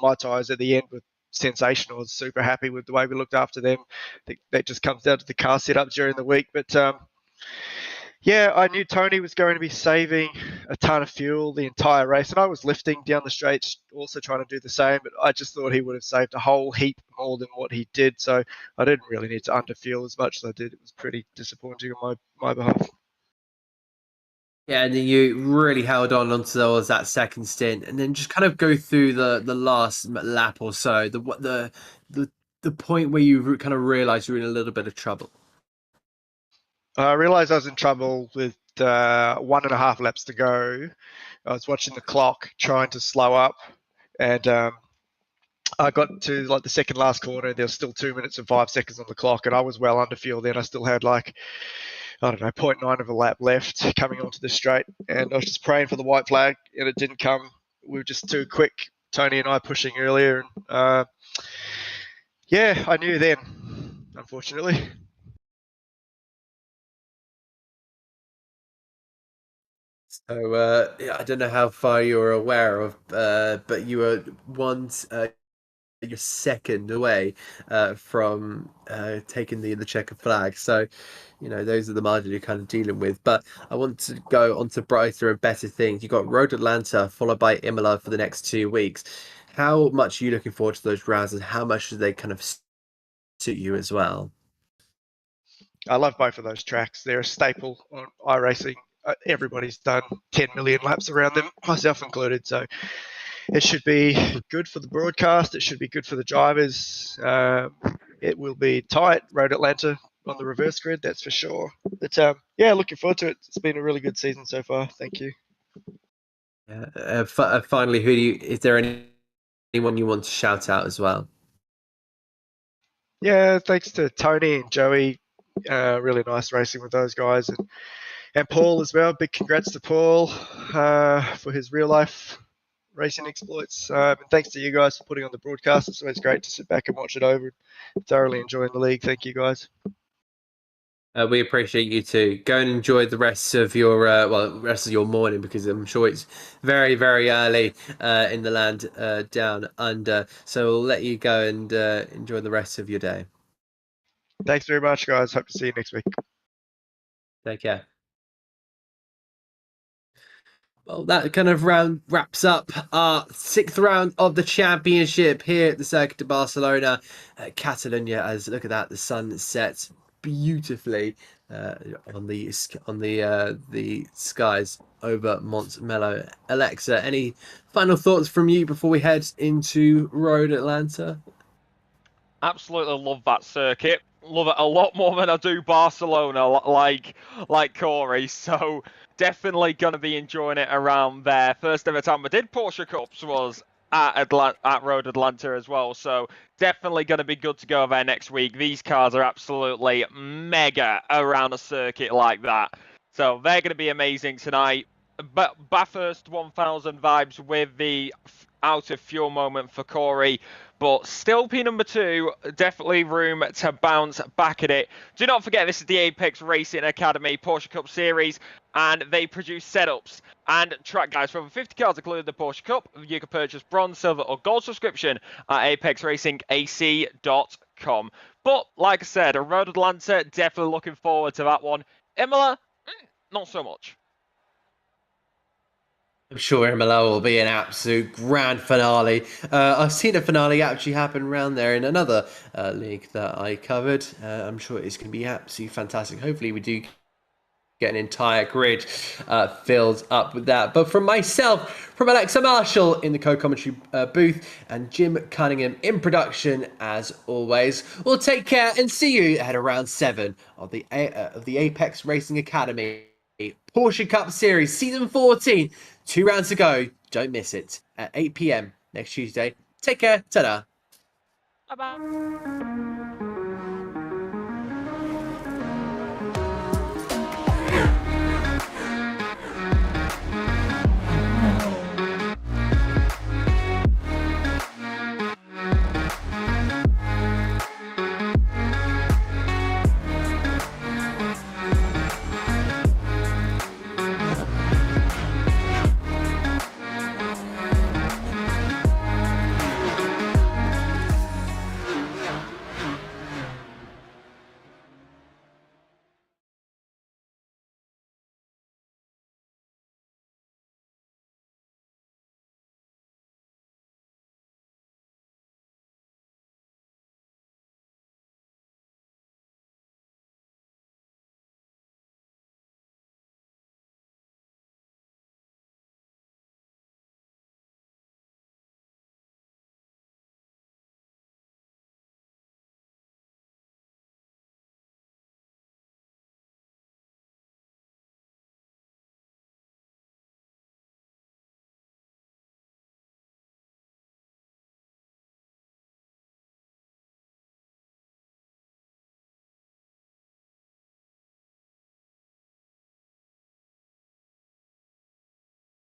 My tyres at the end were sensational. I was super happy with the way we looked after them. I think that just comes down to the car setup during the week. But yeah, I knew Tony was going to be saving a ton of fuel the entire race, and I was lifting down the straights, also trying to do the same, but I just thought he would have saved a whole heap more than what he did, so I didn't really need to underfuel as much as I did. It was pretty disappointing on my behalf. Yeah, and then you really held on onto that second stint, and then just kind of go through the last lap or so, the point where you kind of realised you were in a little bit of trouble. I realised I was in trouble with 1.5 laps to go. I was watching the clock, trying to slow up, and I got to like the second last corner. There was still 2 minutes and 5 seconds on the clock, and I was well under fuel then. I still had like, I don't know, 0.9 of a lap left coming onto the straight, and I was just praying for the white flag, and it didn't come. We were just too quick, Tony and I pushing earlier, and yeah, I knew then, unfortunately. So yeah, I don't know how far you're aware of, but you were your second away from taking the checker flag. So, you know, those are the margins you're kind of dealing with. But I want to go on to brighter and better things. You've got Road Atlanta followed by Imola for the next 2 weeks. How much are you looking forward to those rounds, and how much do they kind of suit you as well? I love both of those tracks. They're a staple on iRacing. Everybody's done 10 million laps around them, myself included. So it should be good for the broadcast. It should be good for the drivers. It will be tight, Road Atlanta on the reverse grid, that's for sure. But yeah, looking forward to it. It's been a really good season so far. Thank you. Yeah. Finally, is there anyone you want to shout out as well? Yeah, thanks to Tony and Joey. Really nice racing with those guys, and Paul as well. Big congrats to Paul for his real life racing exploits. And thanks to you guys for putting on the broadcast. It's always great to sit back and watch it over. Thoroughly enjoying the league. Thank you guys. We appreciate you too. Go and enjoy the rest of your rest of your morning, because I'm sure it's very, very early in the land down under. So we'll let you go and enjoy the rest of your day. Thanks very much, guys. Hope to see you next week. Take care. Well, that kind of wraps up our 6th round of the championship here at the Circuit de Barcelona, Catalonia. As look at that, the sun sets beautifully on the skies over Montmello. Alexa, any final thoughts from you before we head into Road Atlanta? Absolutely love that circuit. Love it a lot more than I do Barcelona, like Corey. So definitely gonna be enjoying it around there. First ever time I did Porsche Cups was at Road Atlanta as well. So definitely gonna be good to go there next week. These cars are absolutely mega around a circuit like that. So they're gonna be amazing tonight. But Bathurst 1000 vibes with the out of fuel moment for Corey. But still P2, definitely room to bounce back at it. Do not forget, this is the Apex Racing Academy Porsche Cup Series, and they produce setups and track guides for over 50 cars, including the Porsche Cup. You can purchase bronze, silver, or gold subscription at apexracingac.com. But like I said, Road Atlanta, definitely looking forward to that one. Imola, not so much. I'm sure Imola will be an absolute grand finale. I've seen a finale actually happen around there in another league that I covered. I'm sure it's going to be absolutely fantastic. Hopefully we do get an entire grid filled up with that. But from myself, from Alexa Marshall in the co-commentary booth, and Jim Cunningham in production, as always, we'll take care and see you at round 7 of the Apex Racing Academy Porsche Cup Series Season 14. 2 rounds to go. Don't miss it at 8 p.m. next Tuesday. Take care. Ta-da. Bye-bye.